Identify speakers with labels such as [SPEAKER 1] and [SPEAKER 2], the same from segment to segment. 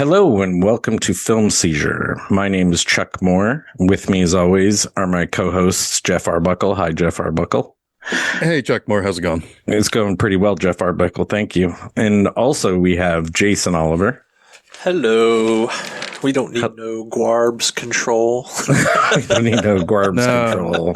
[SPEAKER 1] Hello and welcome to Film Seizure. My name is Chuck Moore. With me, as always, are my co-hosts Jeff Arbuckle. Hi, Jeff Arbuckle.
[SPEAKER 2] Hey, Chuck Moore. How's it going?
[SPEAKER 1] It's going pretty well, Jeff Arbuckle. Thank you. And also we have Jason Oliver.
[SPEAKER 3] Hello. We don't need no Guarbs control.
[SPEAKER 1] We don't need no Guarbs control.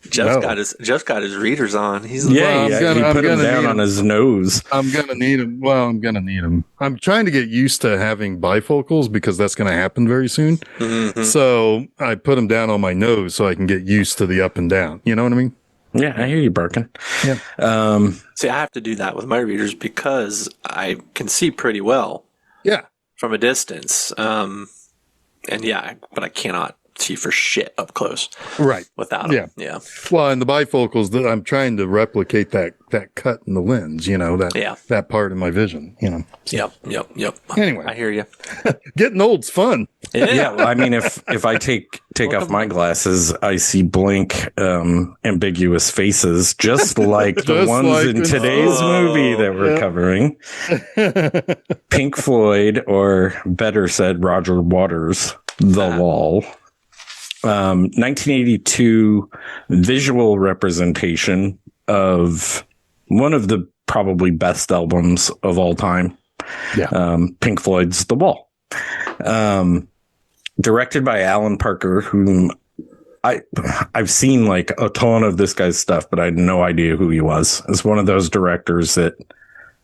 [SPEAKER 3] Jeff's got his readers on. He's
[SPEAKER 1] he put him down on his nose.
[SPEAKER 2] I'm gonna need him. Well, I'm gonna need him. I'm trying to get used to having bifocals because that's going to happen very soon. Mm-hmm. So I put them down on my nose so I can get used to the up and down. You know what I mean?
[SPEAKER 1] Yeah, I hear you barking.
[SPEAKER 2] Yeah.
[SPEAKER 3] See, I have to do that with my readers because I can see pretty well.
[SPEAKER 2] Yeah.
[SPEAKER 3] From a distance. But I cannot see for shit up close.
[SPEAKER 2] Right.
[SPEAKER 3] Without them. Yeah.
[SPEAKER 2] Well, and the bifocals, I'm trying to replicate that cut in the lens, that part of my vision, So.
[SPEAKER 3] Yep.
[SPEAKER 2] Anyway.
[SPEAKER 3] I hear you.
[SPEAKER 2] Getting old's fun.
[SPEAKER 1] Yeah. Well, I mean, if I take off my glasses, I see blank, ambiguous faces, just like the ones in today's movie that we're covering. Pink Floyd, or better said, Roger Waters' The Wall. 1982 visual representation of one of the probably best albums of all time.
[SPEAKER 2] Yeah.
[SPEAKER 1] Pink Floyd's The Wall. Directed by Alan Parker, whom I've seen like a ton of this guy's stuff, but I had no idea who he was. It's one of those directors that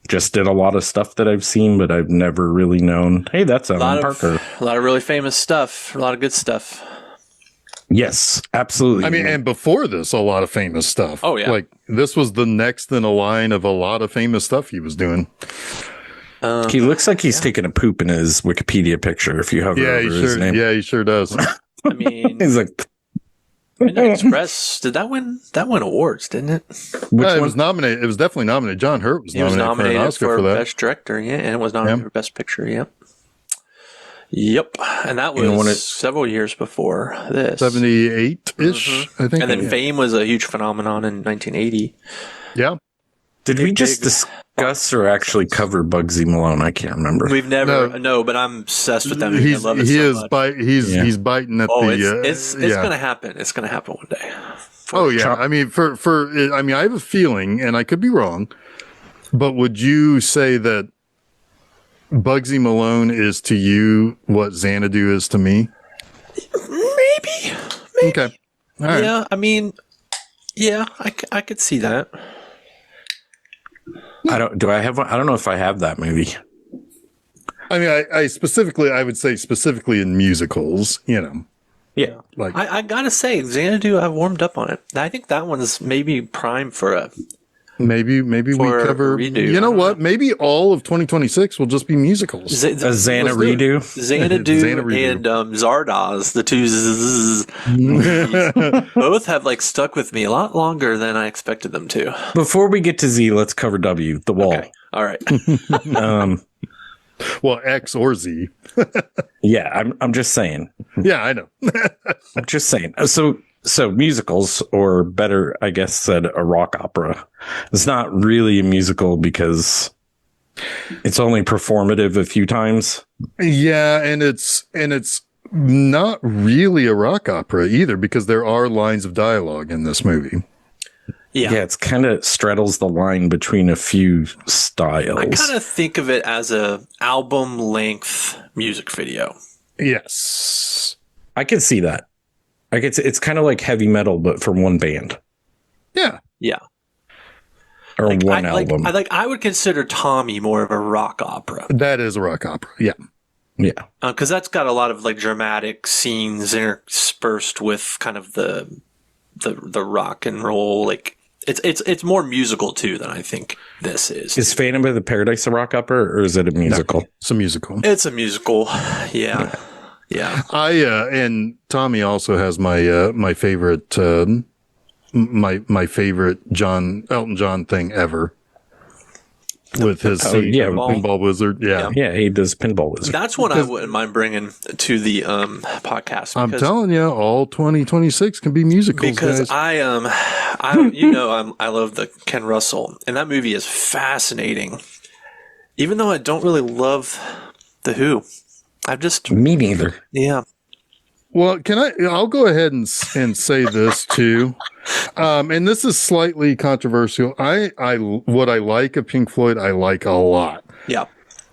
[SPEAKER 1] just did a lot of stuff that I've seen, but I've never really known, hey, that's Alan Parker.
[SPEAKER 3] A lot of really famous stuff. A lot of good stuff.
[SPEAKER 1] Yes, absolutely.
[SPEAKER 2] I mean, and before this, a lot of famous stuff.
[SPEAKER 3] Oh, yeah.
[SPEAKER 2] Like, this was the next in a line of a lot of famous stuff he was doing.
[SPEAKER 1] He looks like he's taking a poop in his Wikipedia picture if you hover over his name.
[SPEAKER 2] Yeah, he sure does.
[SPEAKER 3] I mean,
[SPEAKER 1] he's like...
[SPEAKER 3] Midnight Express, did that win? That won awards, didn't it?
[SPEAKER 1] Which one?
[SPEAKER 2] It was nominated. It was definitely nominated. John Hurt was nominated for an Oscar for that.
[SPEAKER 3] Best Director, yeah, and it was nominated for Best Picture, Yep, and that was several years before this.
[SPEAKER 2] 78-ish, I think.
[SPEAKER 3] And then Fame was a huge phenomenon in 1980.
[SPEAKER 2] Yeah.
[SPEAKER 1] Did we just discuss or actually cover Bugsy Malone? I can't remember.
[SPEAKER 3] We've never, no, but I'm obsessed with that movie. I love it so much.
[SPEAKER 2] He's biting at the...
[SPEAKER 3] It's going to happen. It's going to happen one day.
[SPEAKER 2] I mean, I have a feeling, and I could be wrong, but would you say that Bugsy Malone is to you what Xanadu is to me?
[SPEAKER 3] Maybe.
[SPEAKER 2] Okay. All right.
[SPEAKER 3] Yeah, I mean, I could see that.
[SPEAKER 1] I don't know if I have that movie.
[SPEAKER 2] I mean, I would say specifically in musicals,
[SPEAKER 1] Yeah.
[SPEAKER 3] Like I gotta say, Xanadu, I've warmed up on it. I think that one's maybe prime for a...
[SPEAKER 2] Maybe we cover.
[SPEAKER 3] Redo.
[SPEAKER 2] You know what? Maybe all of 2026 will just be musicals.
[SPEAKER 1] A Xana redo.
[SPEAKER 3] Xanadu and Zardoz, the two both have like stuck with me a lot longer than I expected them to.
[SPEAKER 1] Before we get to Z, let's cover W, The Wall.
[SPEAKER 3] Okay. All right.
[SPEAKER 2] Well, X or Z.
[SPEAKER 1] Yeah, I'm just saying.
[SPEAKER 2] Yeah, I know.
[SPEAKER 1] I'm just saying. So musicals, or better, I guess, said a rock opera. It's not really a musical because it's only performative a few times.
[SPEAKER 2] Yeah, and it's not really a rock opera either because there are lines of dialogue in this movie.
[SPEAKER 1] Yeah, it's kind of straddles the line between a few styles.
[SPEAKER 3] I kind of think of it as a album length music video.
[SPEAKER 2] Yes,
[SPEAKER 1] I can see that. It's kind of like heavy metal, but for one band.
[SPEAKER 2] Yeah.
[SPEAKER 1] Or like, one album.
[SPEAKER 3] I would consider Tommy more of a rock opera.
[SPEAKER 2] That is a rock opera. Yeah.
[SPEAKER 3] Because that's got a lot of like dramatic scenes interspersed with kind of the rock and roll. Like it's more musical too than I think this is.
[SPEAKER 1] Is Phantom of the Paradise a rock opera, or is it a musical?
[SPEAKER 2] No, it's a musical.
[SPEAKER 3] It's a musical. Yeah.
[SPEAKER 2] And Tommy also has my favorite my favorite Elton John thing ever with his Pinball Wizard. Yeah,
[SPEAKER 1] he does Pinball Wizard.
[SPEAKER 3] That's one I wouldn't mind bringing to the podcast.
[SPEAKER 2] I'm telling you, all 2026 can be musicals.
[SPEAKER 3] Because
[SPEAKER 2] guys.
[SPEAKER 3] I love the Ken Russell, and that movie is fascinating. Even though I don't really love The Who, I've just
[SPEAKER 1] Me neither.
[SPEAKER 3] yeah.
[SPEAKER 2] Well, I'll go ahead and say this too. And this is slightly controversial. What I like of Pink Floyd, I like a lot.
[SPEAKER 3] Yeah.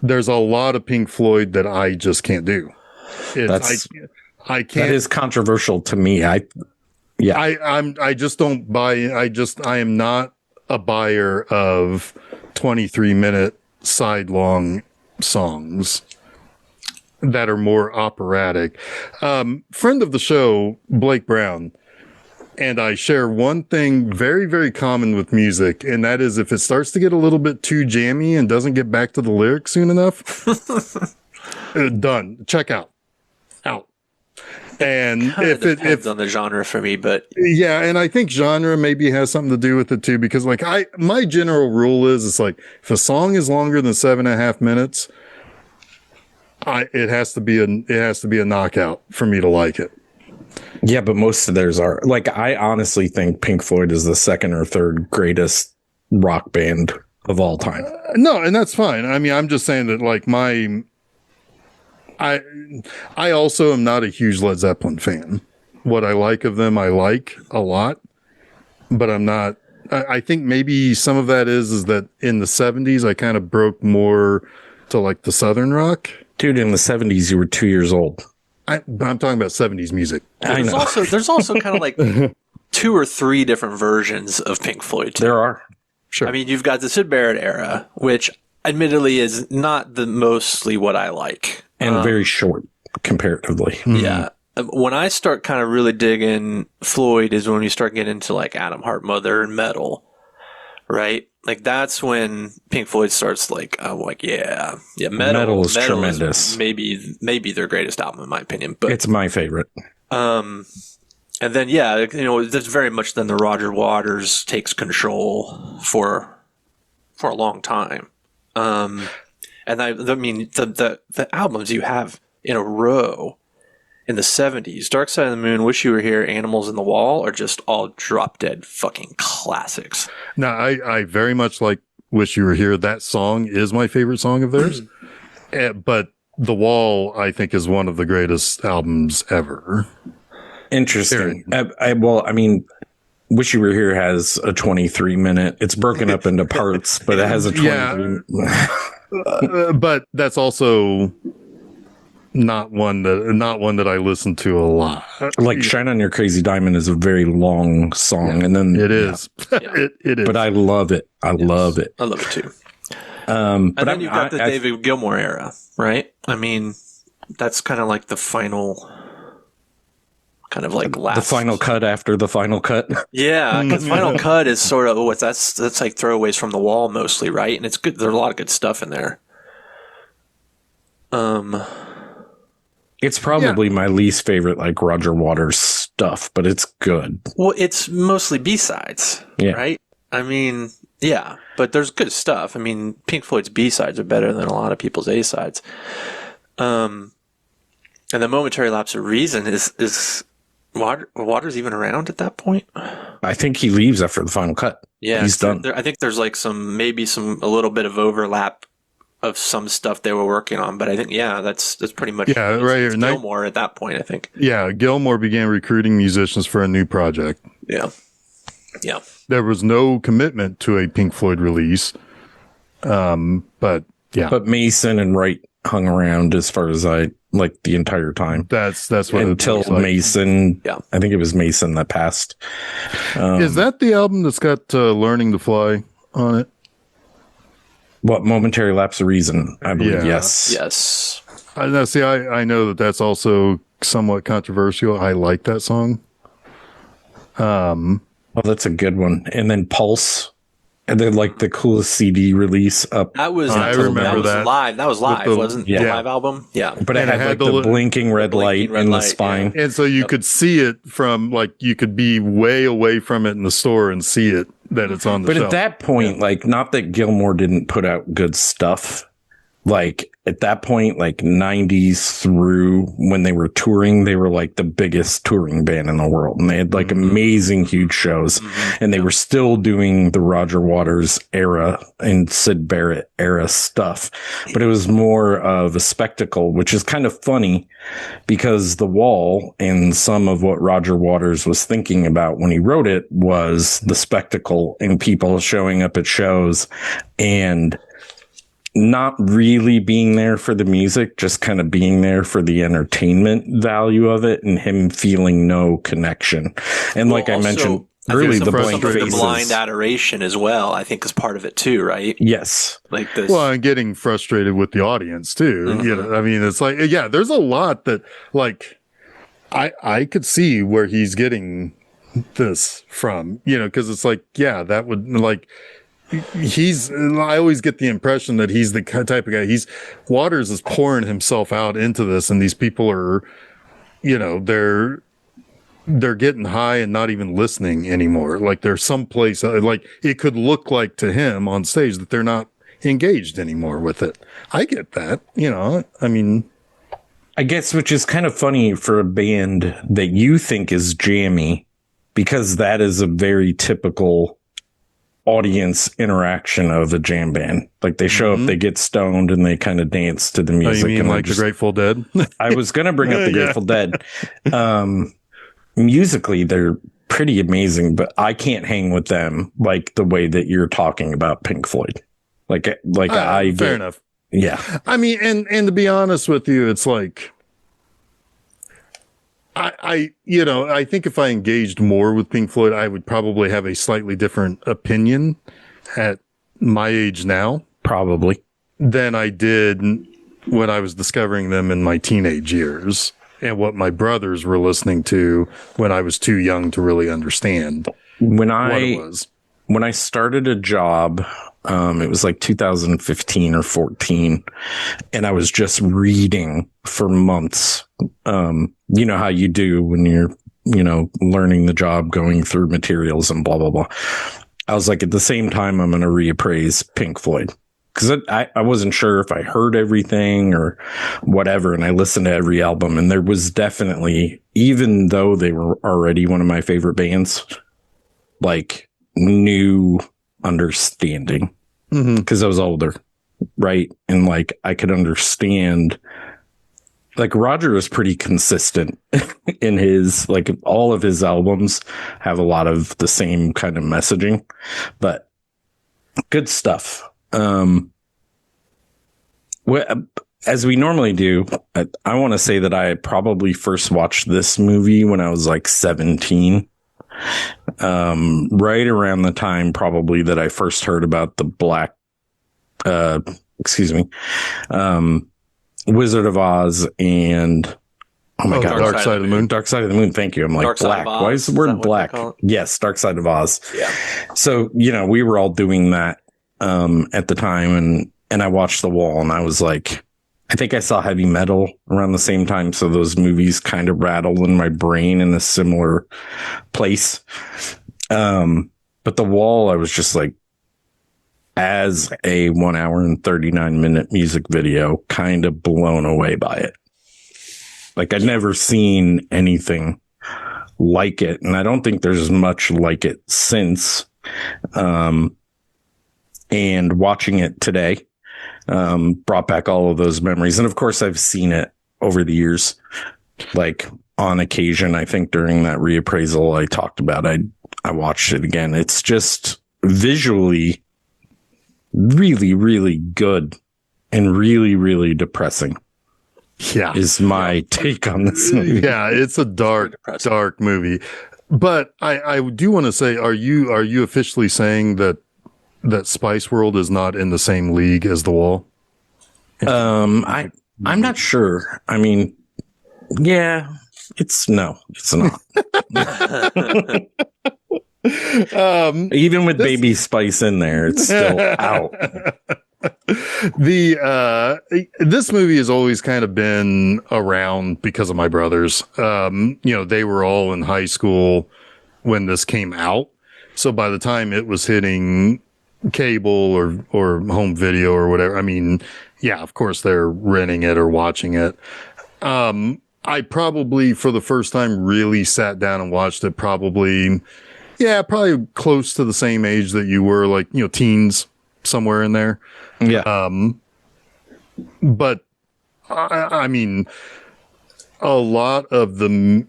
[SPEAKER 2] There's a lot of Pink Floyd that I just can't do. I can't.
[SPEAKER 1] That is controversial to me. I
[SPEAKER 2] just don't buy. I am not a buyer of 23-minute sidelong songs that are more operatic. Friend of the show, Blake Brown, and I share one thing very, very common with music, and that is if it starts to get a little bit too jammy and doesn't get back to the lyrics soon enough, done. Check out. And if it
[SPEAKER 3] depends on the genre for me, but
[SPEAKER 2] yeah, and I think genre maybe has something to do with it too, because like my general rule is it's like if a song is longer than 7.5 minutes, it has to be a knockout for me to like it.
[SPEAKER 1] Yeah, but most of theirs are like, I honestly think Pink Floyd is the second or third greatest rock band of all time.
[SPEAKER 2] No, and that's fine. I mean, I'm just saying that like I also am not a huge Led Zeppelin fan. What I like of them, I like a lot, but I'm not. I think maybe some of that is that in the 70s, I kind of broke more to like the Southern rock.
[SPEAKER 1] Dude, in the 70s, you were 2 years old.
[SPEAKER 2] I'm talking about 70s music.
[SPEAKER 1] I know.
[SPEAKER 3] There's also kind of like 2 or 3 different versions of Pink Floyd too.
[SPEAKER 1] There are.
[SPEAKER 2] Sure.
[SPEAKER 3] I mean, you've got the Syd Barrett era, which admittedly is not the mostly what I like.
[SPEAKER 1] And very short comparatively.
[SPEAKER 3] Yeah. When I start kind of really digging Floyd is when you start getting into like Adam Hart Mother and metal, right? Like that's when Pink Floyd starts like, I'm like, yeah, metal
[SPEAKER 1] is tremendous.
[SPEAKER 3] Maybe their greatest album in my opinion, but
[SPEAKER 1] it's my favorite.
[SPEAKER 3] And then, yeah, you know, that's very much then the Roger Waters takes control for a long time. And I mean, the albums you have in a row in the 70s, Dark Side of the Moon, Wish You Were Here, Animals in the Wall are just all drop dead fucking classics.
[SPEAKER 2] Now, I very much like Wish You Were Here. That song is my favorite song of theirs. But The Wall, I think, is one of the greatest albums ever.
[SPEAKER 1] Interesting. I mean, Wish You Were Here has a 23-minute. It's broken up into parts, but it has a 23.
[SPEAKER 2] But that's also not one that I listen to a lot.
[SPEAKER 1] Like Shine On Your Crazy Diamond is a very long song, and then
[SPEAKER 2] it is.
[SPEAKER 1] Yeah.
[SPEAKER 2] it is.
[SPEAKER 1] But I love it. I love it.
[SPEAKER 3] I love it too.
[SPEAKER 1] And
[SPEAKER 3] but then you've got the David Gilmour era, right? I mean, that's kind of like the final. Kind of like last.
[SPEAKER 1] The final cut after the final cut.
[SPEAKER 3] Yeah, because Final Cut is sort of that's like throwaways from The Wall mostly, right? And it's good. There's a lot of good stuff in there.
[SPEAKER 1] It's probably my least favorite, like Roger Waters stuff, but it's good.
[SPEAKER 3] Well, it's mostly B-sides, right? I mean, yeah, but there's good stuff. I mean, Pink Floyd's B-sides are better than a lot of people's A-sides. And the Momentary Lapse of Reason is Waters even around at that point?
[SPEAKER 1] I think he leaves after the final cut.
[SPEAKER 3] Yeah,
[SPEAKER 1] he's done.
[SPEAKER 3] I think there's like a little bit of overlap of some stuff they were working on, but I think that's pretty much
[SPEAKER 2] right here.
[SPEAKER 3] Gilmour at that point, I think.
[SPEAKER 2] Yeah, Gilmour began recruiting musicians for a new project.
[SPEAKER 3] Yeah.
[SPEAKER 2] There was no commitment to a Pink Floyd release, but yeah.
[SPEAKER 1] But Mason and Wright hung around as far as I like the entire time.
[SPEAKER 2] That's what
[SPEAKER 1] until Mason.
[SPEAKER 3] Yeah,
[SPEAKER 1] I think it was Mason that passed.
[SPEAKER 2] Is that the album that's got "Learning to Fly" on it?
[SPEAKER 1] What, Momentary Lapse of Reason? I believe
[SPEAKER 3] yes.
[SPEAKER 2] I know that's also somewhat controversial. I like that song.
[SPEAKER 1] Oh, that's a good one. And then Pulse. And then like the coolest CD release up.
[SPEAKER 3] That was
[SPEAKER 2] I remember that.
[SPEAKER 3] Live. That was live, wasn't it? The live album? Yeah.
[SPEAKER 1] But it had like the blinking red light in the spine.
[SPEAKER 2] Yeah. And so you could see it from like you could be way away from it in the store and see it that it's on the shelf.
[SPEAKER 1] But at that point, like not that Gilmour didn't put out good stuff, like at that point, like 90s through when they were touring, they were like the biggest touring band in the world. And they had like amazing, huge shows. And they were still doing the Roger Waters era and Syd Barrett era stuff. But it was more of a spectacle, which is kind of funny because The Wall and some of what Roger Waters was thinking about when he wrote it was the spectacle and people showing up at shows and not really being there for the music, just kind of being there for the entertainment value of it and him feeling no connection. And like I mentioned earlier, the blank faces.
[SPEAKER 3] The blind adoration as well, I think is part of it too, right?
[SPEAKER 1] Yes.
[SPEAKER 3] Like this.
[SPEAKER 2] Well, and getting frustrated with the audience too. You know, I mean, it's like, yeah, there's a lot that like I could see where he's getting this from, you know, because it's like, yeah, that would like, I always get the impression that he's the type of guy. Waters is pouring himself out into this, and these people are, you know, they're getting high and not even listening anymore. Like there's some place, like it could look like to him on stage that they're not engaged anymore with it. I get that, you know, I mean,
[SPEAKER 1] I guess, which is kind of funny for a band that you think is jammy, because that is a very typical audience interaction of a jam band. Like they show up, they get stoned, and they kind of dance to the music.
[SPEAKER 2] Oh, you mean
[SPEAKER 1] and
[SPEAKER 2] like the Grateful Dead?
[SPEAKER 1] I was going to bring up the Grateful Dead. Musically, they're pretty amazing, but I can't hang with them like the way that you're talking about Pink Floyd.
[SPEAKER 2] Fair enough.
[SPEAKER 1] Yeah.
[SPEAKER 2] I mean, and to be honest with you, it's like, you know, I think if I engaged more with Pink Floyd, I would probably have a slightly different opinion at my age now.
[SPEAKER 1] Probably.
[SPEAKER 2] Than I did when I was discovering them in my teenage years and what my brothers were listening to when I was too young to really understand what it was.
[SPEAKER 1] When I started a job, it was like 2015 or 14, and I was just reading for months. You know how you do when you're, you know, learning the job, going through materials and blah, blah, blah. I was like, at the same time, I'm going to reappraise Pink Floyd, because I wasn't sure if I heard everything or whatever. And I listened to every album, and there was definitely, even though they were already one of my favorite bands, like new understanding, because I was older, right? And like I could understand, like Roger was pretty consistent in his, like all of his albums have a lot of the same kind of messaging, but good stuff. As we normally do, I want to say that I probably first watched this movie when I was like 17. Right around the time probably that I first heard about the Wizard of Oz and God,
[SPEAKER 2] Dark Side of the Moon.
[SPEAKER 1] Dark Side of the Moon. Thank you. I'm like,
[SPEAKER 3] Dark
[SPEAKER 1] black. Why is the word black? Yes, Dark Side of Oz.
[SPEAKER 3] Yeah.
[SPEAKER 1] So, you know, we were all doing that at the time, and I watched The Wall, and I was like, I think I saw Heavy Metal around the same time, so those movies kind of rattle in my brain in a similar place. But The Wall, I was just like, as a 1 hour and 39-minute music video, kind of blown away by it. Like, I'd never seen anything like it, and I don't think there's much like it since. And watching it today brought back all of those memories. And of course, I've seen it over the years, like on occasion. I think during that reappraisal I talked about, I watched it again. It's just visually really, really good and really, really depressing.
[SPEAKER 2] Yeah.
[SPEAKER 1] Is my take on this movie.
[SPEAKER 2] Yeah, it's a dark movie. But I do want to say, are you officially saying that Spice World is not in the same league as The Wall?
[SPEAKER 1] I'm not sure. I mean, yeah, it's not. Even with Baby Spice in there, it's still out.
[SPEAKER 2] This movie has always kind of been around because of my brothers. You know, they were all in high school when this came out. So by the time it was hitting cable or home video or whatever, I mean, yeah, of course they're renting it or watching it. I probably, for the first time, really sat down and watched it. Probably close to the same age that you were, like, teens, somewhere in there.
[SPEAKER 1] Yeah.
[SPEAKER 2] But I mean, a lot of the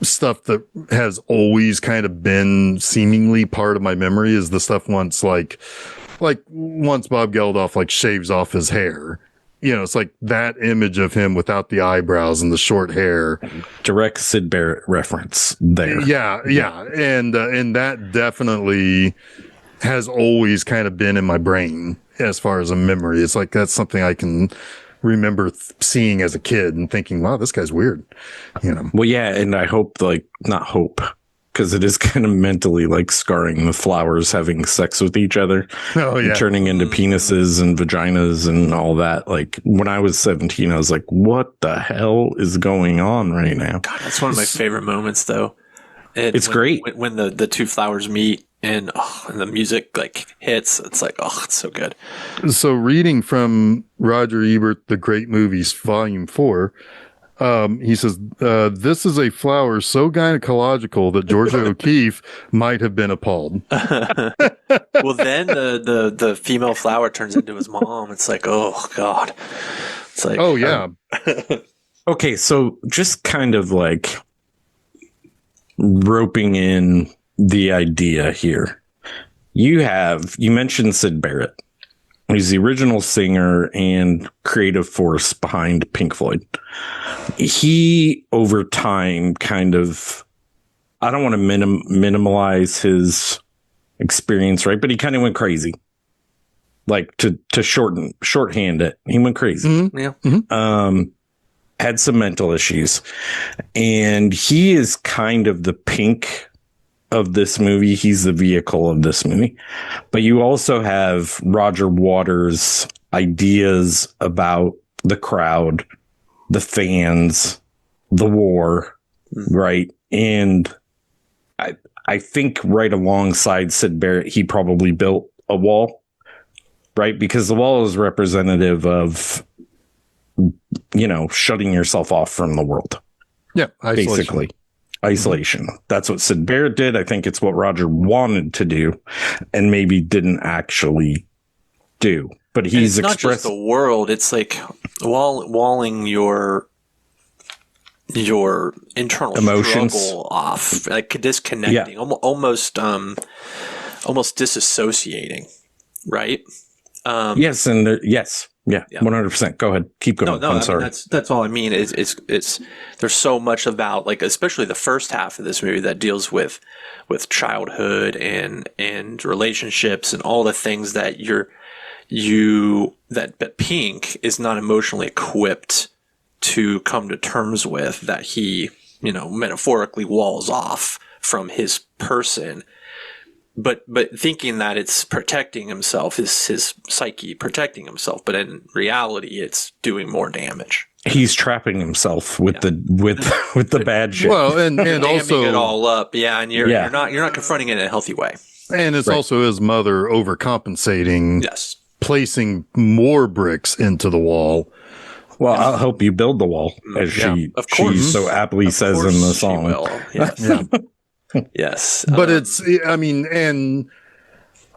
[SPEAKER 2] stuff that has always kind of been seemingly part of my memory is the stuff once Bob Geldof like shaves off his hair. It's like that image of him without the eyebrows and the short hair.
[SPEAKER 1] Direct Syd Barrett reference there.
[SPEAKER 2] Yeah. And that definitely has always kind of been in my brain as far as a memory. It's like, that's something I can remember seeing as a kid and thinking, wow, this guy's weird.
[SPEAKER 1] Well, yeah. And I hope, not hope, because it is kind of mentally like scarring the flowers having sex with each other.
[SPEAKER 2] Oh, yeah.
[SPEAKER 1] And turning into penises and vaginas and all that. Like, when I was 17, I was like, what the hell is going on right now?
[SPEAKER 3] God, that's one of my favorite moments, though.
[SPEAKER 1] It's great.
[SPEAKER 3] When the two flowers meet and the music like hits. It's like, it's so good.
[SPEAKER 2] So reading from Roger Ebert, The Great Movies, Volume 4, he says, this is a flower so gynecological that Georgia O'Keeffe might have been appalled.
[SPEAKER 3] Well, then the female flower turns into his mom. It's like, oh, God. It's like,
[SPEAKER 2] oh, yeah.
[SPEAKER 1] Okay, so just kind of like roping in the idea here. You mentioned Syd Barrett. He's the original singer and creative force behind Pink Floyd. He, over time, kind of, I don't want to minimalize his experience, right? But he kind of went crazy. Like, to shorthand it, he went crazy.
[SPEAKER 2] Mm-hmm.
[SPEAKER 3] Yeah.
[SPEAKER 2] Mm-hmm.
[SPEAKER 1] Had some mental issues. And he is kind of the Pink of this movie. He's the vehicle of this movie. But you also have Roger Waters' ideas about the crowd, the fans, the war, right? And I think right alongside Syd Barrett, he probably built a wall, right? Because the wall is representative of, shutting yourself off from the world.
[SPEAKER 2] Yeah, isolation.
[SPEAKER 1] Basically. Isolation. That's what Syd Barrett did. I think it's what Roger wanted to do and maybe didn't actually do. But he's
[SPEAKER 3] not just the world. It's like walling your internal
[SPEAKER 1] emotions
[SPEAKER 3] struggle off, like disconnecting, almost disassociating, right?
[SPEAKER 1] Yes, and yes. Yeah, 100%. Go ahead. Keep going.
[SPEAKER 3] No,
[SPEAKER 1] I'm sorry.
[SPEAKER 3] That's all I mean. It's there's so much about, like, especially the first half of this movie that deals with childhood and relationships and all the things that that Pink is not emotionally equipped to come to terms with, that he, metaphorically walls off from his person. But thinking that it's protecting himself, his psyche protecting himself, but in reality, it's doing more damage.
[SPEAKER 1] He's trapping himself with the bad shit.
[SPEAKER 2] Well, and also
[SPEAKER 3] it all up, and you're not confronting it in a healthy way.
[SPEAKER 2] And it's also his mother overcompensating,
[SPEAKER 3] yes,
[SPEAKER 2] placing more bricks into the wall.
[SPEAKER 1] Well, I'll help you build the wall, as she so aptly says in the song.
[SPEAKER 3] Yes.
[SPEAKER 2] Yeah.
[SPEAKER 3] Yes.
[SPEAKER 2] But and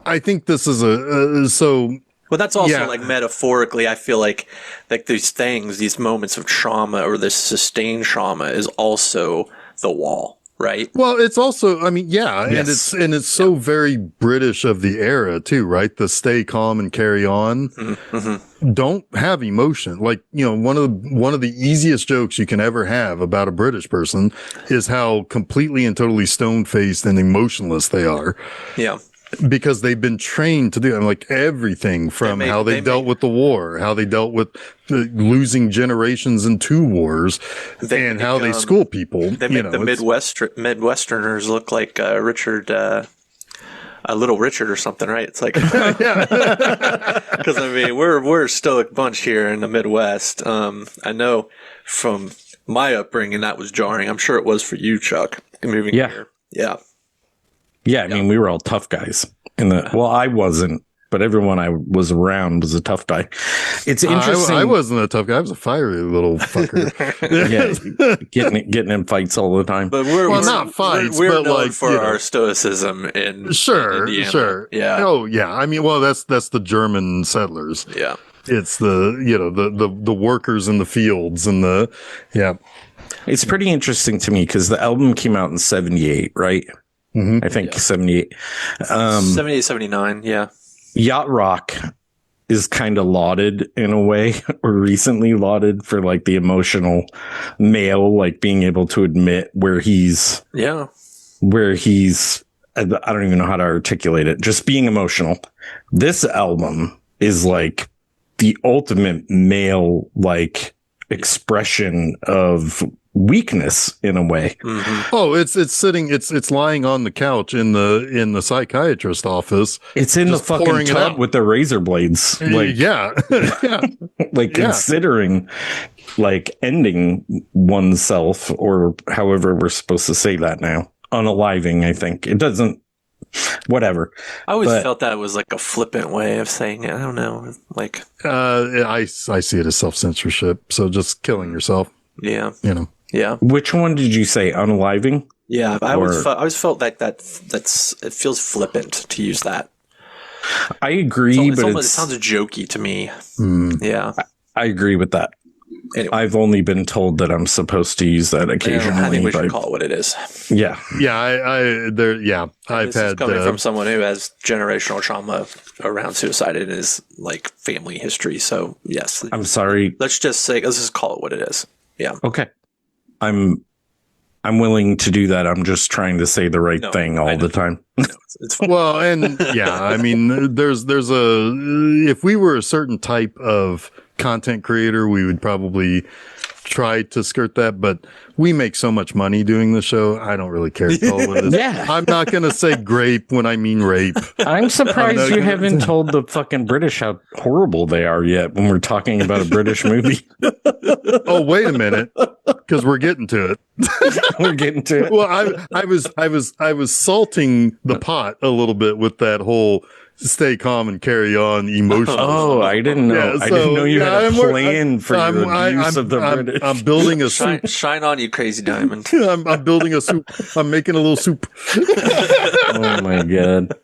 [SPEAKER 2] I think this is
[SPEAKER 3] well, that's also like metaphorically, I feel like these moments of trauma or this sustained trauma is also the wall, right?
[SPEAKER 2] Well, it's also,
[SPEAKER 1] yes.
[SPEAKER 2] and it's so very British of the era too, right? The stay calm and carry on.
[SPEAKER 3] Mm-hmm.
[SPEAKER 2] Don't have emotion. Like, one of the easiest jokes you can ever have about a British person is how completely and totally stone-faced and emotionless they are.
[SPEAKER 3] Yeah.
[SPEAKER 2] Because they've been trained to do like everything from how they dealt with the war, how they dealt with losing generations in 2 wars, and how they school people.
[SPEAKER 3] They make the Midwesterners look like Richard, a Little Richard or something, right? It's like, because we're still a bunch here in the Midwest. I know from my upbringing that was jarring. I'm sure it was for you, Chuck, moving here. Yeah.
[SPEAKER 1] Yeah, I mean, we were all tough guys. Well, I wasn't, but everyone I was around was a tough guy. It's interesting.
[SPEAKER 2] I wasn't a tough guy. I was a fiery little fucker.
[SPEAKER 1] getting in fights all the time.
[SPEAKER 3] But
[SPEAKER 2] not fights,
[SPEAKER 3] we're
[SPEAKER 2] but
[SPEAKER 3] known
[SPEAKER 2] like
[SPEAKER 3] for our stoicism in Indiana.
[SPEAKER 2] Sure.
[SPEAKER 3] Yeah.
[SPEAKER 2] Oh yeah. I mean, well, that's the German settlers.
[SPEAKER 3] Yeah.
[SPEAKER 2] It's the workers in the fields and
[SPEAKER 1] It's pretty interesting to me because the album came out in 78, right?
[SPEAKER 2] Mm-hmm.
[SPEAKER 1] I think 78.
[SPEAKER 3] 78, 79, yeah.
[SPEAKER 1] Yacht rock is kind of lauded in a way, or recently lauded for like the emotional male, like being able to admit where he's, I don't even know how to articulate it, just being emotional. This album is like the ultimate male, like expression of weakness in a way.
[SPEAKER 3] Mm-hmm.
[SPEAKER 2] Oh, it's lying on the couch in the psychiatrist office.
[SPEAKER 1] It's in the fucking tub with the razor blades. Like,
[SPEAKER 2] yeah.
[SPEAKER 1] Considering like ending oneself, or however we're supposed to say that now. Unaliving, I think. It doesn't, whatever.
[SPEAKER 3] I always felt that was like a flippant way of saying it. I don't know. Like,
[SPEAKER 2] I see it as self-censorship. So just killing yourself.
[SPEAKER 3] Yeah. Yeah.
[SPEAKER 1] Which one did you say? Unaliving?
[SPEAKER 3] Yeah. I always felt like it feels flippant to use that.
[SPEAKER 1] I agree,
[SPEAKER 3] it
[SPEAKER 1] but
[SPEAKER 3] sounds jokey to me. Yeah.
[SPEAKER 1] I agree with that.
[SPEAKER 3] Anyway.
[SPEAKER 1] I've only been told that I'm supposed to use that occasionally.
[SPEAKER 3] I think we should call it what it is.
[SPEAKER 1] Yeah.
[SPEAKER 2] Yeah.
[SPEAKER 3] This is coming from someone who has generational trauma around suicide in his like family history. So yes.
[SPEAKER 1] I'm sorry.
[SPEAKER 3] Let's just call it what it is. Yeah.
[SPEAKER 1] Okay. I'm willing to do that. I'm just trying to say the right thing all the time.
[SPEAKER 3] It's fine.
[SPEAKER 2] Well, and yeah, I mean, there's if we were a certain type of content creator, we would probably try to skirt that, but we make so much money doing the show, I don't really care to call it what it is.
[SPEAKER 1] Yeah.
[SPEAKER 2] I'm not going to say grape when I mean rape.
[SPEAKER 1] I'm surprised you haven't told the fucking British how horrible they are yet when we're talking about a British movie.
[SPEAKER 2] Oh, wait a minute, because we're getting to it.
[SPEAKER 1] We're getting to it.
[SPEAKER 2] Well, I was salting the pot a little bit with that whole stay calm and carry on emotion.
[SPEAKER 1] Oh, I didn't know.
[SPEAKER 2] Yeah,
[SPEAKER 1] I didn't know you had a plan for your abuse of the
[SPEAKER 2] British.
[SPEAKER 1] British.
[SPEAKER 2] I'm building a soup.
[SPEAKER 3] Shine on, you crazy diamond.
[SPEAKER 2] I'm building a soup. I'm making a little soup.
[SPEAKER 1] Oh my god.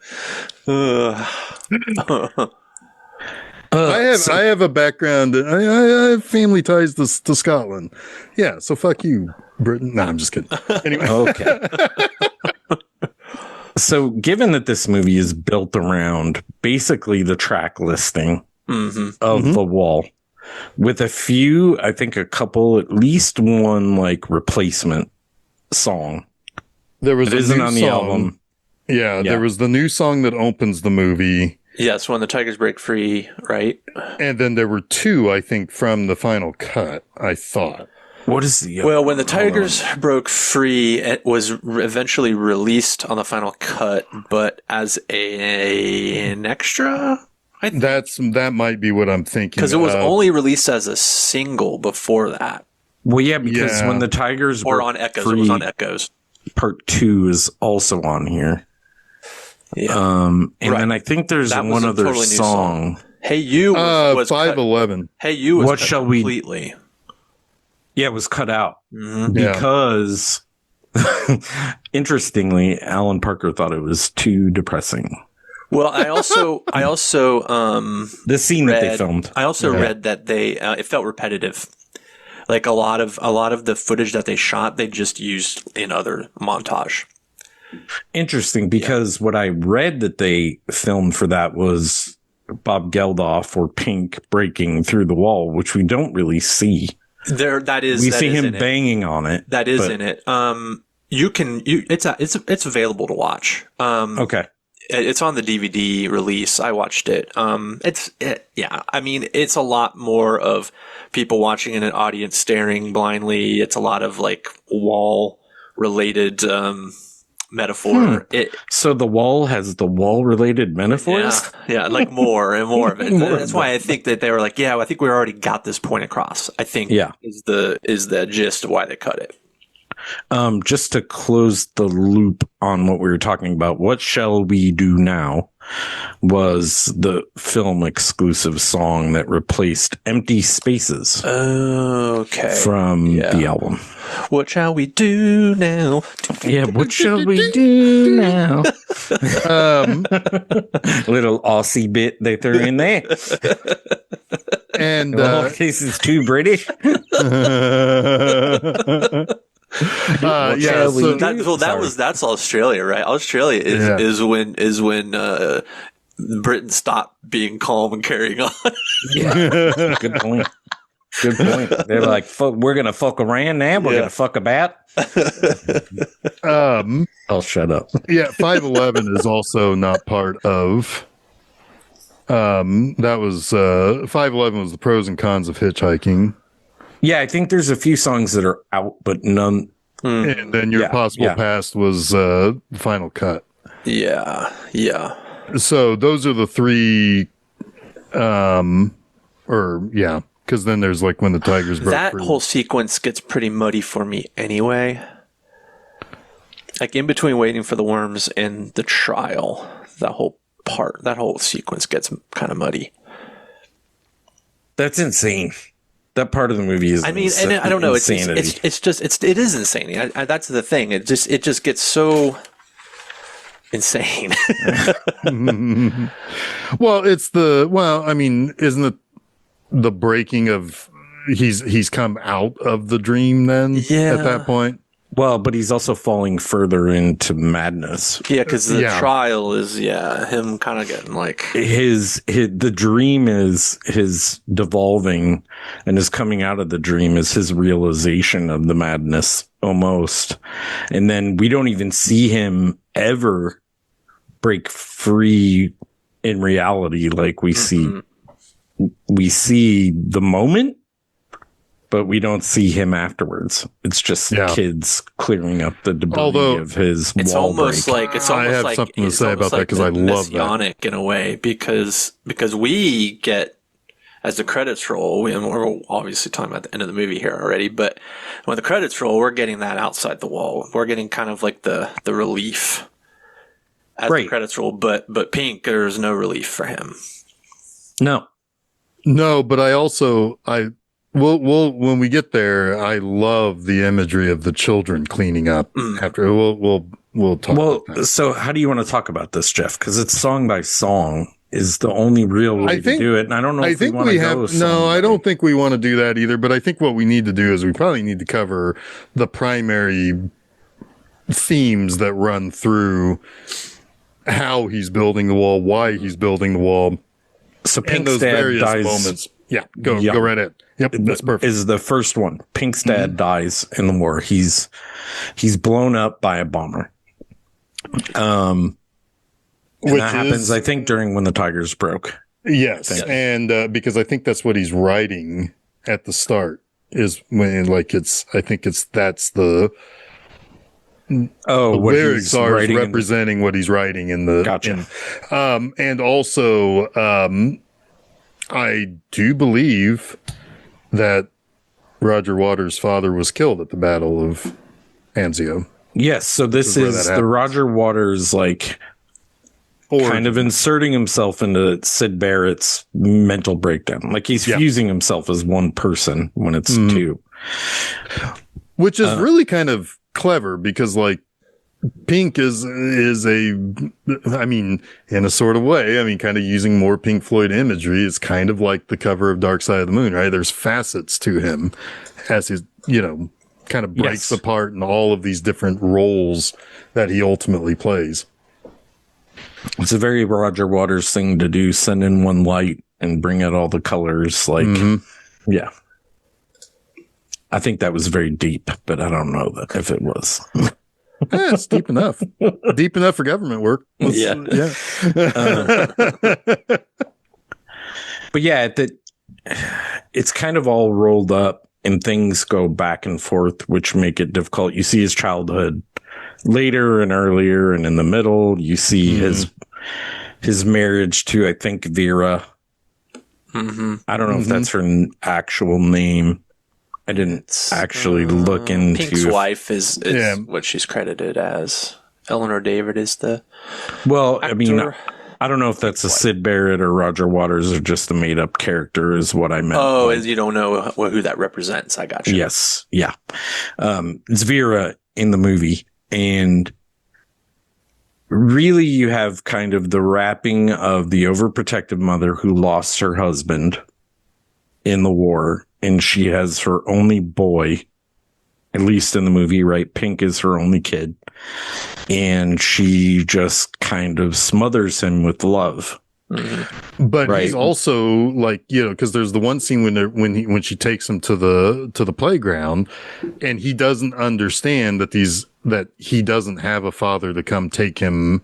[SPEAKER 2] I have a background. I have family ties to Scotland. Yeah, so fuck you, Britain. No, I'm just kidding. Anyway.
[SPEAKER 1] Okay. So, given that this movie is built around basically the track listing of The Wall, with a few, I think a couple, at least one like replacement song.
[SPEAKER 2] There was
[SPEAKER 1] isn't on the album.
[SPEAKER 2] Yeah, there was the new song that opens the movie.
[SPEAKER 3] Yes, when the Tigers break free, right?
[SPEAKER 2] And then there were two, I think, from the final cut, I thought.
[SPEAKER 1] What is the...
[SPEAKER 3] Well, when the Tigers broke free, it was eventually released on the final cut, but as an extra?
[SPEAKER 2] That might be what I'm thinking.
[SPEAKER 3] Because it was only released as a single before that.
[SPEAKER 1] Well, yeah, because when the Tigers
[SPEAKER 3] or on Echoes,
[SPEAKER 1] free,
[SPEAKER 3] it was on Echoes.
[SPEAKER 1] Part 2 is also on here.
[SPEAKER 3] Yeah.
[SPEAKER 1] And then I think there's one other
[SPEAKER 3] totally
[SPEAKER 1] song.
[SPEAKER 3] Hey You was
[SPEAKER 2] 511.
[SPEAKER 3] Hey You was
[SPEAKER 1] what
[SPEAKER 3] cut
[SPEAKER 1] shall
[SPEAKER 3] completely.
[SPEAKER 1] Yeah, it was cut out because, interestingly, Alan Parker thought it was too depressing.
[SPEAKER 3] Well, I also
[SPEAKER 1] the scene that they filmed.
[SPEAKER 3] I also read that they it felt repetitive. Like a lot of the footage that they shot, they just used in other montage.
[SPEAKER 1] Interesting, because what I read that they filmed for that was Bob Geldof or Pink breaking through the wall, which we don't really see.
[SPEAKER 3] We
[SPEAKER 1] see him banging on it.
[SPEAKER 3] That is in it. It's available to watch.
[SPEAKER 1] Okay.
[SPEAKER 3] It's on the DVD release. I watched it. I mean, it's a lot more of people watching in an audience staring blindly. It's a lot of like wall related metaphor.
[SPEAKER 1] So the wall has the wall related metaphors?
[SPEAKER 3] Yeah, like more and more of it. That's why I think that they were like, I think we already got this point across. I think is the gist of why they cut it.
[SPEAKER 1] Just to close the loop on what we were talking about, What Shall We Do Now was the film exclusive song that replaced Empty Spaces from the album.
[SPEAKER 3] What shall we do now?
[SPEAKER 1] Yeah, what shall we do now? Little Aussie bit they threw in there.
[SPEAKER 2] And
[SPEAKER 1] this is too British.
[SPEAKER 3] That's Australia, right? Australia is when Britain stopped being calm and carrying on.
[SPEAKER 1] Yeah, good point. Good point. They're like, we're gonna fuck around now. We're gonna fuck about. I'll shut up.
[SPEAKER 2] Yeah, 511 is also not part of. That was 511 was the pros and cons of hitchhiking.
[SPEAKER 1] Yeah, I think there's a few songs that are out, but none.
[SPEAKER 2] And then Your Possible Past was Final Cut.
[SPEAKER 3] Yeah.
[SPEAKER 2] So those are the three. Because then there's like When the Tigers Broke
[SPEAKER 3] That
[SPEAKER 2] Free.
[SPEAKER 3] whole sequence gets pretty muddy for me anyway. Like in between Waiting for the Worms and the trial, that whole sequence gets kind of muddy.
[SPEAKER 1] That's insane. That part of the movie is.
[SPEAKER 3] I mean, and I don't know. It is insane. That's the thing. It just gets so insane.
[SPEAKER 2] Well, isn't it the breaking of he's come out of the dream then at that point?
[SPEAKER 1] Well, but he's also falling further into madness.
[SPEAKER 3] Yeah, because the trial is him kind of getting like
[SPEAKER 1] the dream is his devolving, and his coming out of the dream is his realization of the madness almost. And then we don't even see him ever break free in reality. Like we see the moment, but we don't see him afterwards. It's just kids clearing up the debris of his wall.
[SPEAKER 3] It's almost
[SPEAKER 2] I have something to say about that because I love that.
[SPEAKER 3] In a way, because we get, as the credits roll, and we're obviously talking about the end of the movie here already, but when the credits roll, we're getting that outside the wall. We're getting kind of like the relief as the credits roll, but Pink, there's no relief for him.
[SPEAKER 2] No, but when we get there, I love the imagery of the children cleaning up after. We'll talk about that.
[SPEAKER 1] So how do you want to talk about this, Jeff? Because it's song by song is the only real way to do it. And I don't know if we want to go song
[SPEAKER 2] No,
[SPEAKER 1] by.
[SPEAKER 2] I don't think we want to do that either. But I think what we need to do is we probably need to cover the primary themes that run through how he's building the wall, why he's building the wall.
[SPEAKER 1] So Pink's dad dies.
[SPEAKER 2] Moments. Yeah, go right ahead. Yep, that's perfect.
[SPEAKER 1] Is the first one. Pink's dad dies in the war. He's blown up by a bomber. And that happens, I think, during When the Tigers Broke.
[SPEAKER 2] Yes, and because I think that's what he's writing at the start is when that's the lyrics are representing what he's writing in the.
[SPEAKER 1] Gotcha.
[SPEAKER 2] And also, I do believe that Roger Waters' father was killed at the Battle of Anzio.
[SPEAKER 1] Yes, so this is the Roger Waters, kind of inserting himself into Syd Barrett's mental breakdown. Like he's fusing himself as one person when it's two.
[SPEAKER 2] Which is really kind of clever because, Pink is in a sort of way, kind of using more Pink Floyd imagery. It's kind of like the cover of Dark Side of the Moon, right? There's facets to him as he, kind of breaks apart in all of these different roles that he ultimately plays.
[SPEAKER 1] It's a very Roger Waters thing to do. Send in one light and bring out all the colors. Yeah. I think that was very deep, but I don't know if it was.
[SPEAKER 2] It's deep enough. Deep enough for government work.
[SPEAKER 1] But it's kind of all rolled up and things go back and forth, which make it difficult. You see his childhood later and earlier and in the middle. You see his marriage to, I think, Vera. I don't know if that's her actual name. I didn't actually look into
[SPEAKER 3] Pink's wife is what she's credited as. Eleanor David is the
[SPEAKER 1] Well,
[SPEAKER 3] actor.
[SPEAKER 1] I mean, I don't know if that's a Sid Barrett or Roger Waters or just a made up character is what I meant.
[SPEAKER 3] Oh, you don't know who that represents. I got you.
[SPEAKER 1] Yes. Yeah. It's Vera in the movie. And really you have kind of the wrapping of the overprotective mother who lost her husband in the war. And she has her only boy, at least in the movie, right? Pink is her only kid. And she just kind of smothers him with love.
[SPEAKER 2] Mm-hmm. But he's also like, because there's the one scene when she takes him to the playground, and he doesn't understand that he doesn't have a father to come take him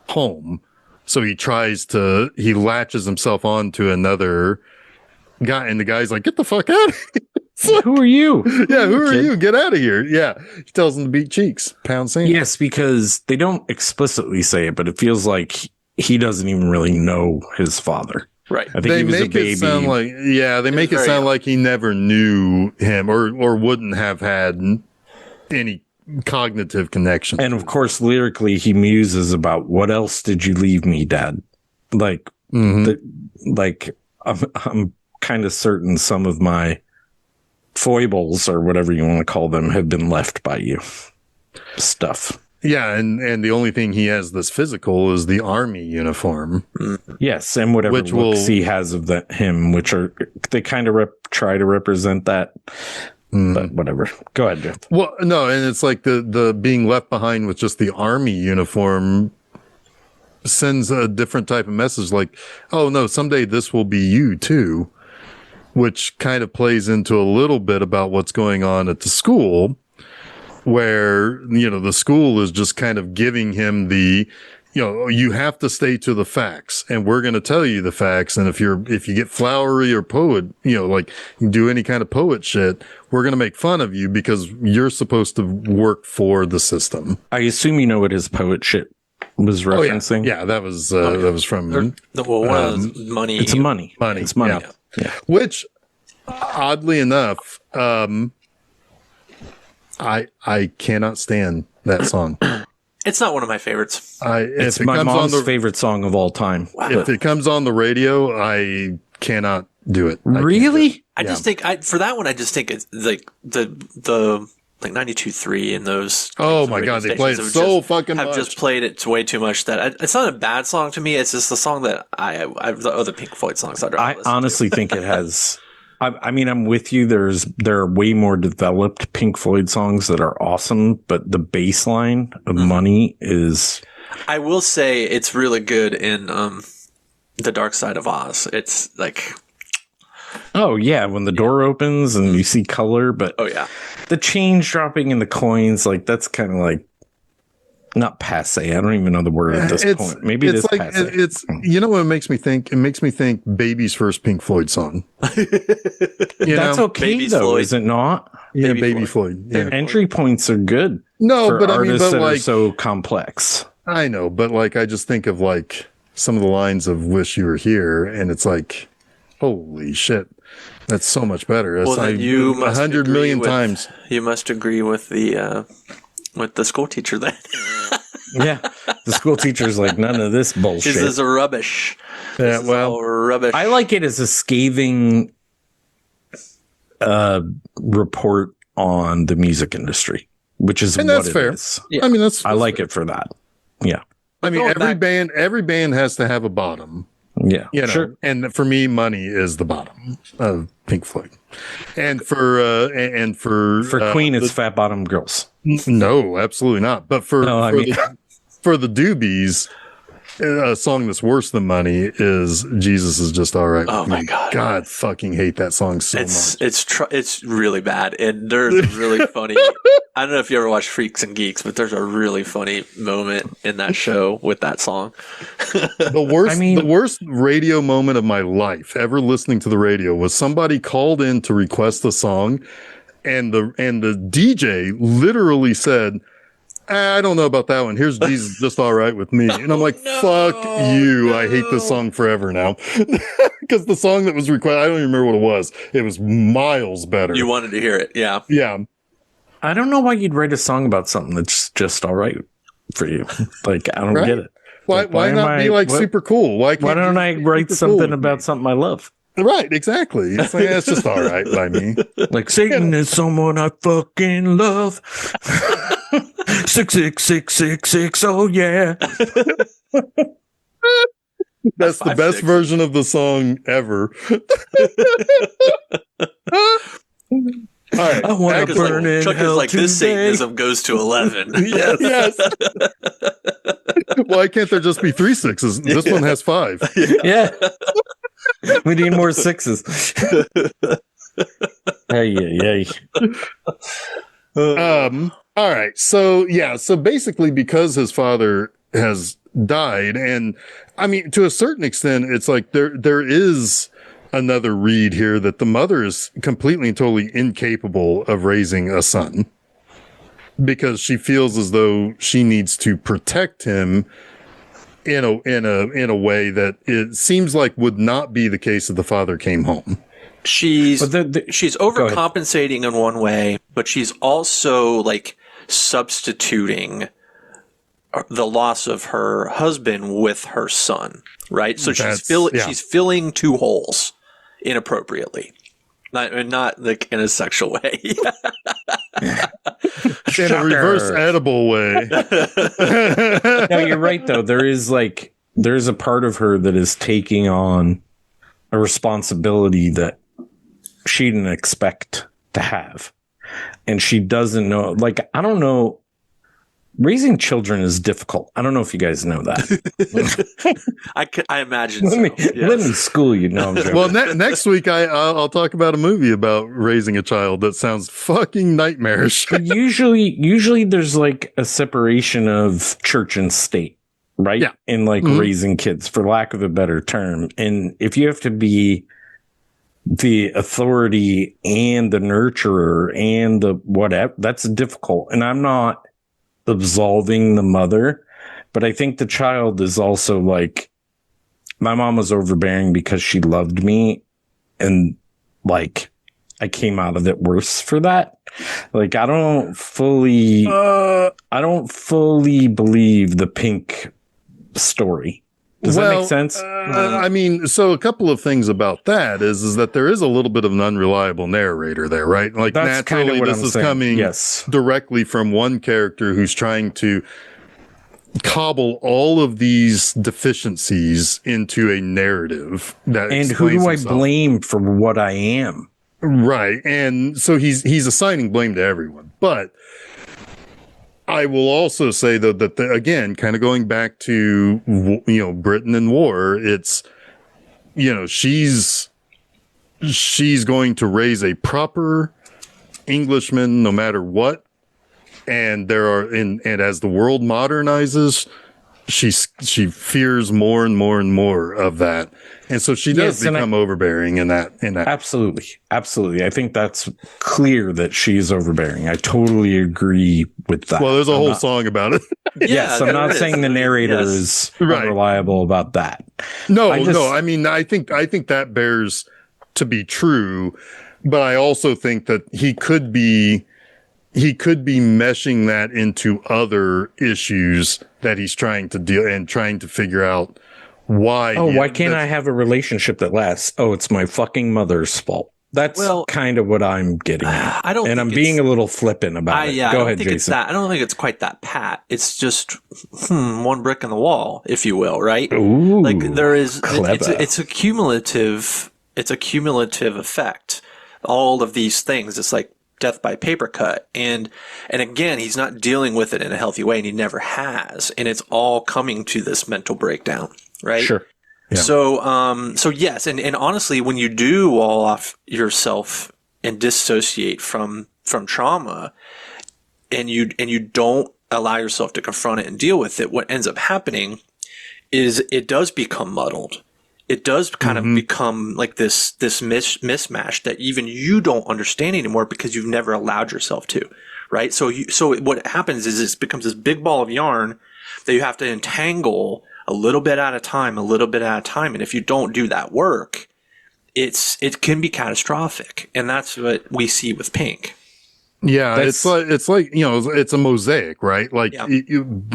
[SPEAKER 2] home. So he latches himself onto another guy, and the guy's like, "Get the fuck out of here." Like,
[SPEAKER 1] who are you?
[SPEAKER 2] Yeah, who are you? Get out of here. Yeah. He tells him to beat cheeks, pound sand.
[SPEAKER 1] Yes, because they don't explicitly say it, but it feels like he doesn't even really know his father.
[SPEAKER 3] Right.
[SPEAKER 1] I think he was a baby.
[SPEAKER 2] They make it sound like he never knew him or wouldn't have had any cognitive connection.
[SPEAKER 1] And of course, lyrically, he muses about, what else did you leave me, Dad? Like, I'm kind of certain some of my foibles or whatever you want to call them have been left by you. Stuff.
[SPEAKER 2] Yeah, and the only thing he has that's physical is the army uniform.
[SPEAKER 1] Yes, and whatever looks he has of him, which are they kind of try to represent that. But whatever. Go ahead, Jeff.
[SPEAKER 2] Well, no, and it's like the being left behind with just the army uniform sends a different type of message. Like, oh no, someday this will be you too. Which kind of plays into a little bit about what's going on at the school, where, the school is just kind of giving him you have to stay to the facts, and we're going to tell you the facts. And if you get flowery or poet, like you do any kind of poet shit, we're going to make fun of you because you're supposed to work for the system.
[SPEAKER 1] I assume you know what his poet shit was referencing.
[SPEAKER 2] Oh, yeah, that was from
[SPEAKER 3] one of money.
[SPEAKER 1] It's money. It's money.
[SPEAKER 2] Yeah. Yeah. Which, oddly enough, I cannot stand that song.
[SPEAKER 3] It's not one of my favorites.
[SPEAKER 1] It's my mom's favorite song of all time.
[SPEAKER 2] Wow. If it comes on the radio, I cannot do it.
[SPEAKER 1] Really?
[SPEAKER 3] I just think for that one, I just think it's like the 92.3 and those.
[SPEAKER 2] Oh my God, they play it so fucking much.
[SPEAKER 3] I've just played it way too much that it's not a bad song to me. It's just the song that the other Pink Floyd songs I
[SPEAKER 1] honestly think it has. I mean, I'm with you. There are way more developed Pink Floyd songs that are awesome, but the bass line of Money is.
[SPEAKER 3] I will say it's really good in The Dark Side of Oz. It's like.
[SPEAKER 1] Oh yeah, when the door opens and you see color, but the change dropping in the coins, like that's kind of like not passe. I don't even know the word at this point. Maybe it is like, passe.
[SPEAKER 2] It's what it makes me think. It makes me think Baby's first Pink Floyd song.
[SPEAKER 1] That's okay
[SPEAKER 3] Baby's
[SPEAKER 1] though,
[SPEAKER 3] Floyd.
[SPEAKER 1] Is it not?
[SPEAKER 2] Yeah, Baby Floyd. Yeah.
[SPEAKER 1] Their entry points are good.
[SPEAKER 2] No, but I mean,
[SPEAKER 1] that are so complex.
[SPEAKER 2] I know, but like I just think of like some of the lines of "Wish You Were Here," and it's like, holy shit. That's so much better. That's
[SPEAKER 3] well, you
[SPEAKER 2] 100 million times.
[SPEAKER 3] You must agree with the school teacher then.
[SPEAKER 1] Yeah, the school teacher's like, none of this bullshit.
[SPEAKER 3] This is rubbish.
[SPEAKER 2] Yeah, well,
[SPEAKER 3] rubbish.
[SPEAKER 1] I like it as a scathing report on the music industry, which is
[SPEAKER 2] that's fair.
[SPEAKER 1] Is.
[SPEAKER 2] Yeah. I mean, I
[SPEAKER 1] like
[SPEAKER 2] fair.
[SPEAKER 1] it for that. Yeah.
[SPEAKER 2] I mean, every band has to have a bottom.
[SPEAKER 1] Yeah,
[SPEAKER 2] sure. And for me, Money is the bottom of Pink Floyd, and for
[SPEAKER 1] Queen, it's Fat Bottom Girls.
[SPEAKER 2] No, absolutely not. But for the Doobies, a song that's worse than Money is Jesus Is Just All Right.
[SPEAKER 3] Oh my God.
[SPEAKER 2] God, fucking hate that song so much.
[SPEAKER 3] It's really bad. And there's really funny. I don't know if you ever watch Freaks and Geeks, but there's a really funny moment in that show with that song.
[SPEAKER 2] The worst radio moment of my life ever listening to the radio was somebody called in to request a song, and the DJ literally said, I don't know about that one. Here's Jesus Just All Right With Me. And I'm like, fuck you. I hate this song forever now. Because the song that was requested, I don't even remember what it was. It was miles better.
[SPEAKER 3] You wanted to hear it. Yeah.
[SPEAKER 2] Yeah.
[SPEAKER 1] I don't know why you'd write a song about something that's just all right for you. Like, I don't get it.
[SPEAKER 2] Why not be like super cool? Why
[SPEAKER 1] don't I write something about something I love?
[SPEAKER 2] Right, exactly. It's like, it's just all right by me.
[SPEAKER 1] Like, Satan is someone I fucking love. 66666, oh yeah.
[SPEAKER 2] That's the best version of the song ever. All right.
[SPEAKER 1] I want to burn in
[SPEAKER 3] Chuck
[SPEAKER 1] hell
[SPEAKER 3] is like, this
[SPEAKER 1] today.
[SPEAKER 3] Satanism goes to 11.
[SPEAKER 2] Yes. Why can't there just be 3 6s? This one has 5.
[SPEAKER 1] Yeah. We need more 6s. Hey.
[SPEAKER 2] All right. So basically, because his father has died, and I mean, to a certain extent, it's like there is another read here that the mother is completely and totally incapable of raising a son because she feels as though she needs to protect him in a way that it seems like would not be the case if the father came home.
[SPEAKER 3] She's overcompensating in one way, but she's also like substituting the loss of her husband with her son, right? So she's filling 2 holes inappropriately, not like in a sexual way.
[SPEAKER 2] In a reverse edible way.
[SPEAKER 1] No, you're right though. There's a part of her that is taking on a responsibility that she didn't expect to have. And she doesn't know, like, I don't know. Raising children is difficult. I don't know if you guys know that.
[SPEAKER 3] I imagine
[SPEAKER 1] let me school you. No, I'm joking.
[SPEAKER 2] Well, next week I'll talk about a movie about raising a child that sounds fucking nightmarish.
[SPEAKER 1] But usually there's like a separation of church and state, right?
[SPEAKER 2] Yeah.
[SPEAKER 1] In like raising kids, for lack of a better term. And if you have to be the authority and the nurturer and the whatever, that's difficult. And I'm not absolving the mother, but I think the child is also like, my mom was overbearing because she loved me, and like I came out of it worse for that. Like, I don't fully believe the Pink story. Does that make sense?
[SPEAKER 2] I mean, so a couple of things about that is that there is a little bit of an unreliable narrator there, right? Like,
[SPEAKER 1] that's
[SPEAKER 2] naturally,
[SPEAKER 1] kind of what
[SPEAKER 2] this
[SPEAKER 1] I'm
[SPEAKER 2] is
[SPEAKER 1] saying.
[SPEAKER 2] coming directly from one character who's trying to cobble all of these deficiencies into a narrative that
[SPEAKER 1] and who do
[SPEAKER 2] himself.
[SPEAKER 1] I blame for what I am?
[SPEAKER 2] Right. And so he's assigning blame to everyone. But I will also say, though, that again, kind of going back to, Britain and war, it's, she's going to raise a proper Englishman no matter what. And and as the world modernizes, she fears more and more and more of that. And so she does become overbearing in that.
[SPEAKER 1] Absolutely. Absolutely. I think that's clear that she's overbearing. I totally agree with that.
[SPEAKER 2] Well, there's a whole song about it.
[SPEAKER 1] Yes. I'm not saying the narrator is unreliable about that.
[SPEAKER 2] No. I mean, I think that bears to be true, but I also think that he could be meshing that into other issues that he's trying to deal and trying to figure out why.
[SPEAKER 1] Oh, why can't I have a relationship that lasts? Oh, it's my fucking mother's fault. That's kind of what I'm getting at.
[SPEAKER 3] I don't,
[SPEAKER 1] and I'm being a little flippant about it. Go ahead, Jason.
[SPEAKER 3] I don't think it's quite that pat. It's just one brick in the wall, if you will, right?
[SPEAKER 1] Ooh,
[SPEAKER 3] like there is,
[SPEAKER 1] clever.
[SPEAKER 3] It's a cumulative effect. All of these things, it's like death by paper cut. And again, he's not dealing with it in a healthy way, and he never has. And it's all coming to this mental breakdown, right?
[SPEAKER 2] Sure. Yeah.
[SPEAKER 3] So yes. And honestly, when you do wall off yourself and dissociate from trauma, and you don't allow yourself to confront it and deal with it, what ends up happening is it does become muddled. It does kind of become like this mismatch that even you don't understand anymore because you've never allowed yourself to, right? So what happens is it becomes this big ball of yarn that you have to entangle a little bit at a time, and if you don't do that work, it can be catastrophic, and that's what we see with Pink.
[SPEAKER 2] Yeah, it's like it's a mosaic, right? Like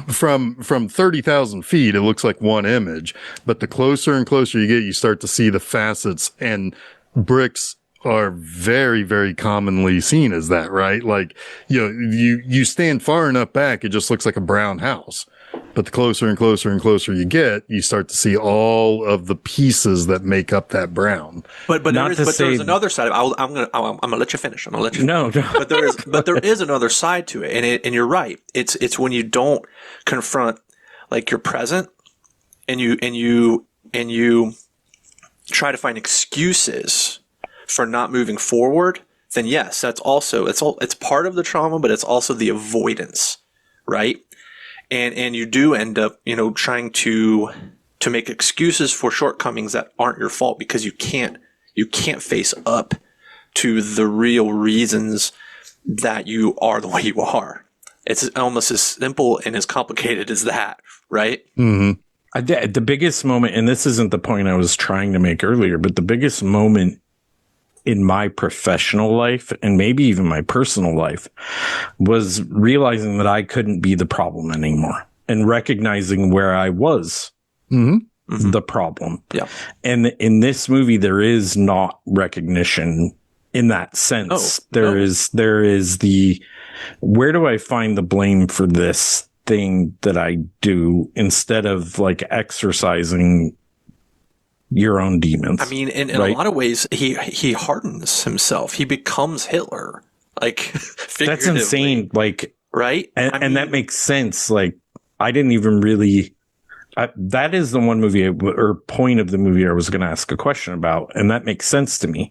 [SPEAKER 2] from 30,000 feet, it looks like one image, but the closer and closer you get, you start to see the facets, and bricks are very, very commonly seen as that, right? Like, you stand far enough back, it just looks like a brown house. But the closer and closer and closer you get, you start to see all of the pieces that make up that brown.
[SPEAKER 3] But there's another side. I'm gonna let you finish.
[SPEAKER 1] No.
[SPEAKER 3] But there is another side to it, and you're right. It's when you don't confront like your present, and you try to find excuses for not moving forward. Then yes, that's also it's part of the trauma, but it's also the avoidance, right? And you do end up, trying to make excuses for shortcomings that aren't your fault, because you can't face up to the real reasons that you are the way you are. It's almost as simple and as complicated as that, right?
[SPEAKER 1] Mm-hmm. The biggest moment, and this isn't the point I was trying to make earlier, but the biggest moment in my professional life, and maybe even my personal life, was realizing that I couldn't be the problem anymore, and recognizing where I was the problem.
[SPEAKER 3] Yeah.
[SPEAKER 1] And in this movie, there is not recognition in that sense. There is the, where do I find the blame for this thing that I do, instead of like exercising your own demons.
[SPEAKER 3] I mean, in a lot of ways, he hardens himself. He becomes Hitler. Like,
[SPEAKER 1] that's insane. Like,
[SPEAKER 3] right?
[SPEAKER 1] And that makes sense. Like, I didn't even really. That is the one movie or point of the movie I was going to ask a question about, and that makes sense to me.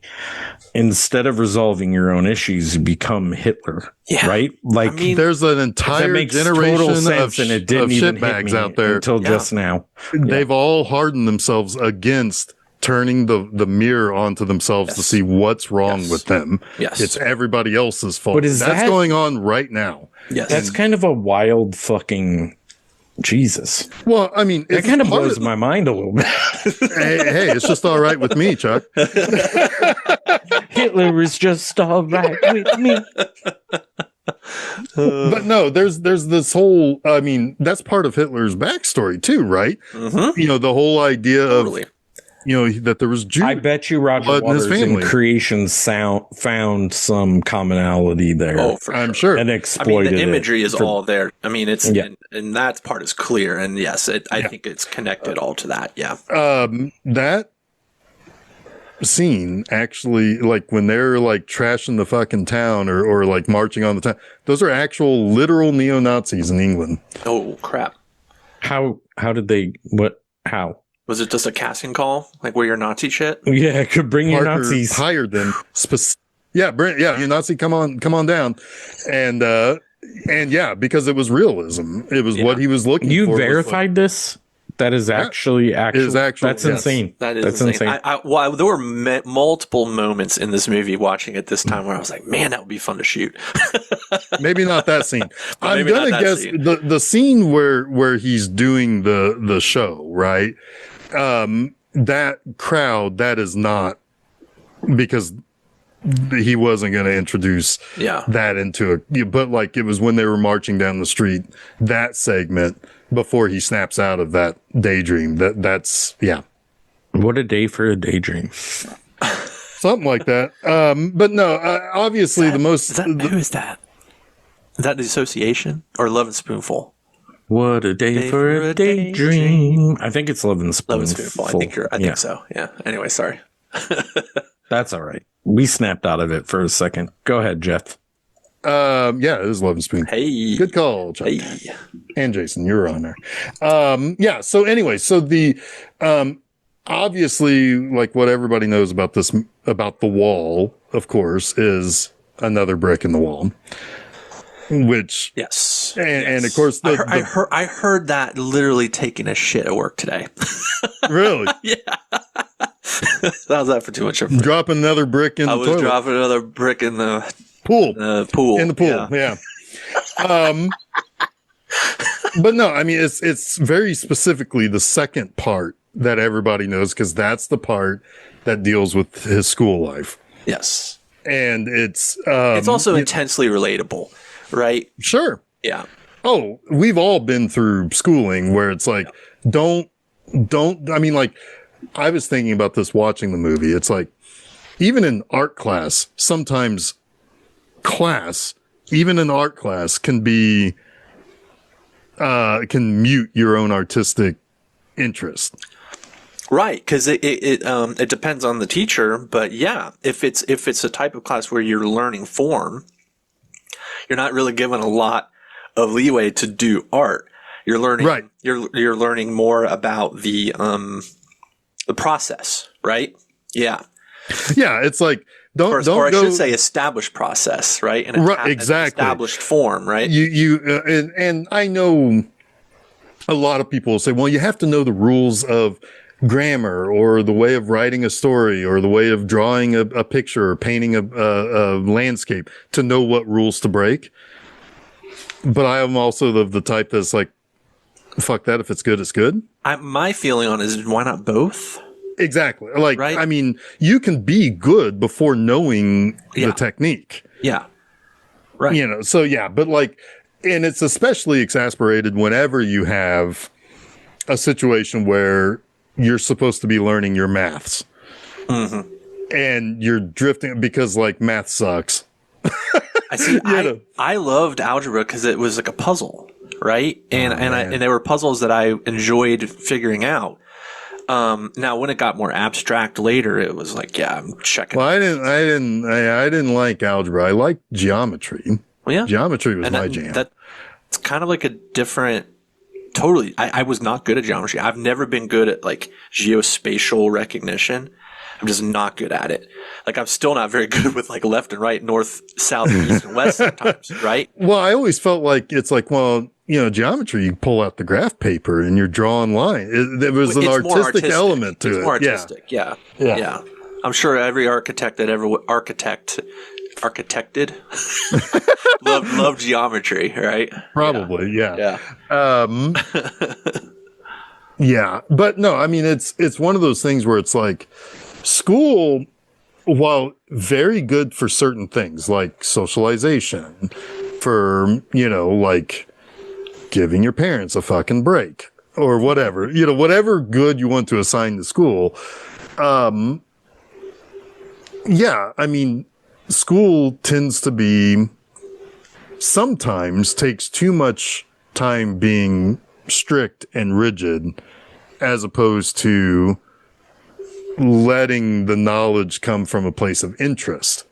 [SPEAKER 1] Instead of resolving your own issues, you become Hitler, right? Like,
[SPEAKER 2] there's an entire generation of shitbags out there
[SPEAKER 1] until just now.
[SPEAKER 2] They've all hardened themselves against turning the mirror onto themselves to see what's wrong with them.
[SPEAKER 3] Yes,
[SPEAKER 2] it's everybody else's fault.
[SPEAKER 1] But
[SPEAKER 2] that's going on right now.
[SPEAKER 3] Yes,
[SPEAKER 1] that's kind of a wild fucking. Jesus.
[SPEAKER 2] Well, I mean,
[SPEAKER 1] it kind of blows my mind a little bit.
[SPEAKER 2] hey, it's just all right with me, Chuck.
[SPEAKER 1] Hitler is just all right with me.
[SPEAKER 2] But no, there's this whole, I mean, that's part of Hitler's backstory too, right?
[SPEAKER 3] Mm-hmm.
[SPEAKER 2] The whole idea of, that there was Jew.
[SPEAKER 1] I bet you Roger Waters in Creation found some commonality there.
[SPEAKER 3] Oh, for
[SPEAKER 2] I'm sure.
[SPEAKER 1] And exploited
[SPEAKER 3] the imagery is all there. I mean, it's, and that part is clear. And yes, I think it's connected all to that. Yeah.
[SPEAKER 2] That scene actually, like when they're like trashing the fucking town or like marching on the town, those are actual literal neo-Nazis in England.
[SPEAKER 3] Oh, crap.
[SPEAKER 1] How how?
[SPEAKER 3] Was it just a casting call? Like, wear your Nazi shit?
[SPEAKER 1] Yeah, it could bring your Nazis.
[SPEAKER 2] Hired them. You Nazi, come on down. And yeah, because it was realism. It was what he was looking for.
[SPEAKER 1] You verified this? That is actually actual. That's insane.
[SPEAKER 3] That's insane. There were multiple moments in this movie watching it this time where I was like, man, that would be fun to shoot.
[SPEAKER 2] Maybe not that scene. I'm going to guess the scene where he's doing the show, right? That crowd, that is not, because he wasn't going to introduce that into it. But like, it was when they were marching down the street, that segment before he snaps out of that daydream. That's
[SPEAKER 1] What a day for a daydream.
[SPEAKER 2] Something like that. But no, obviously who is
[SPEAKER 3] that? Is that The Association or Love and Spoonful?
[SPEAKER 1] What a day for a daydream. I think it's Love and Spoonful.
[SPEAKER 3] Love and Spoonful. I think so. Yeah. Anyway, sorry.
[SPEAKER 1] That's all right. We snapped out of it for a second. Go ahead, Jeff.
[SPEAKER 2] It is Love and Spoon.
[SPEAKER 3] Hey.
[SPEAKER 2] Good call, Chuck.
[SPEAKER 3] Hey.
[SPEAKER 2] And Jason, you're on there. So anyway, so the obviously, like what everybody knows about the wall, of course, is another brick in the wall. Which and of course
[SPEAKER 3] I heard that literally taking a shit at work today.
[SPEAKER 2] Really?
[SPEAKER 3] Yeah. How's that for too much
[SPEAKER 2] dropping another brick in the toilet?
[SPEAKER 3] I was dropping another brick in the
[SPEAKER 2] pool.
[SPEAKER 3] In the pool.
[SPEAKER 2] Yeah. But no, I mean, it's very specifically the second part that everybody knows, because that's the part that deals with his school life.
[SPEAKER 3] Yes.
[SPEAKER 2] And it's
[SPEAKER 3] also intensely relatable, right?
[SPEAKER 2] Sure.
[SPEAKER 3] Yeah.
[SPEAKER 2] Oh, we've all been through schooling where it's like, don't, I mean, like, I was thinking about this watching the movie. It's like, even in art class, sometimes even in art class can be, can mute your own artistic interest.
[SPEAKER 3] Right, because it depends on the teacher, but yeah, if it's a type of class where you're learning form, you're not really given a lot of leeway to do art. You're learning, right? You're learning more about the process, right? Yeah,
[SPEAKER 2] yeah. It's like
[SPEAKER 3] or I should say established process, right? And
[SPEAKER 2] exactly
[SPEAKER 3] established form, right?
[SPEAKER 2] And I know a lot of people will say, well, you have to know the rules of grammar or the way of writing a story or the way of drawing a picture or painting a landscape to know what rules to break. But I am also the type that's like, fuck that. If it's good, it's good.
[SPEAKER 3] My feeling on it is, why not both?
[SPEAKER 2] Exactly. Like,
[SPEAKER 3] right?
[SPEAKER 2] I mean, you can be good before knowing the technique.
[SPEAKER 3] Yeah. Right.
[SPEAKER 2] You know, so yeah, but like, and it's especially exasperated whenever you have a situation where you're supposed to be learning your maths and you're drifting because like math sucks.
[SPEAKER 3] I loved algebra because it was like a puzzle, right? And there were puzzles that I enjoyed figuring out. Now when it got more abstract later, it was like, yeah, I'm checking.
[SPEAKER 2] Well, I didn't like algebra. I liked geometry.
[SPEAKER 3] Well, yeah,
[SPEAKER 2] geometry was my jam.
[SPEAKER 3] It's kind of like a different. Totally. I was not good at geometry. I've never been good at like geospatial recognition. I'm just not good at it. Like I'm still not very good with like left and right, north, south, east, and west sometimes, right?
[SPEAKER 2] Well, I always felt like it's like, well, you know, geometry, you pull out the graph paper and you're drawing line. There was an artistic element to it.
[SPEAKER 3] It's more artistic, yeah. I'm sure every architect that ever architected love geometry, right?
[SPEAKER 2] Probably, yeah. Yeah, but no, I mean, it's one of those things where it's like school, while very good for certain things like socialization, for, you know, like giving your parents a fucking break or whatever, you know, whatever good you want to assign to school. Yeah, I mean, school tends to be, sometimes takes too much time being strict and rigid as opposed to letting the knowledge come from a place of interest,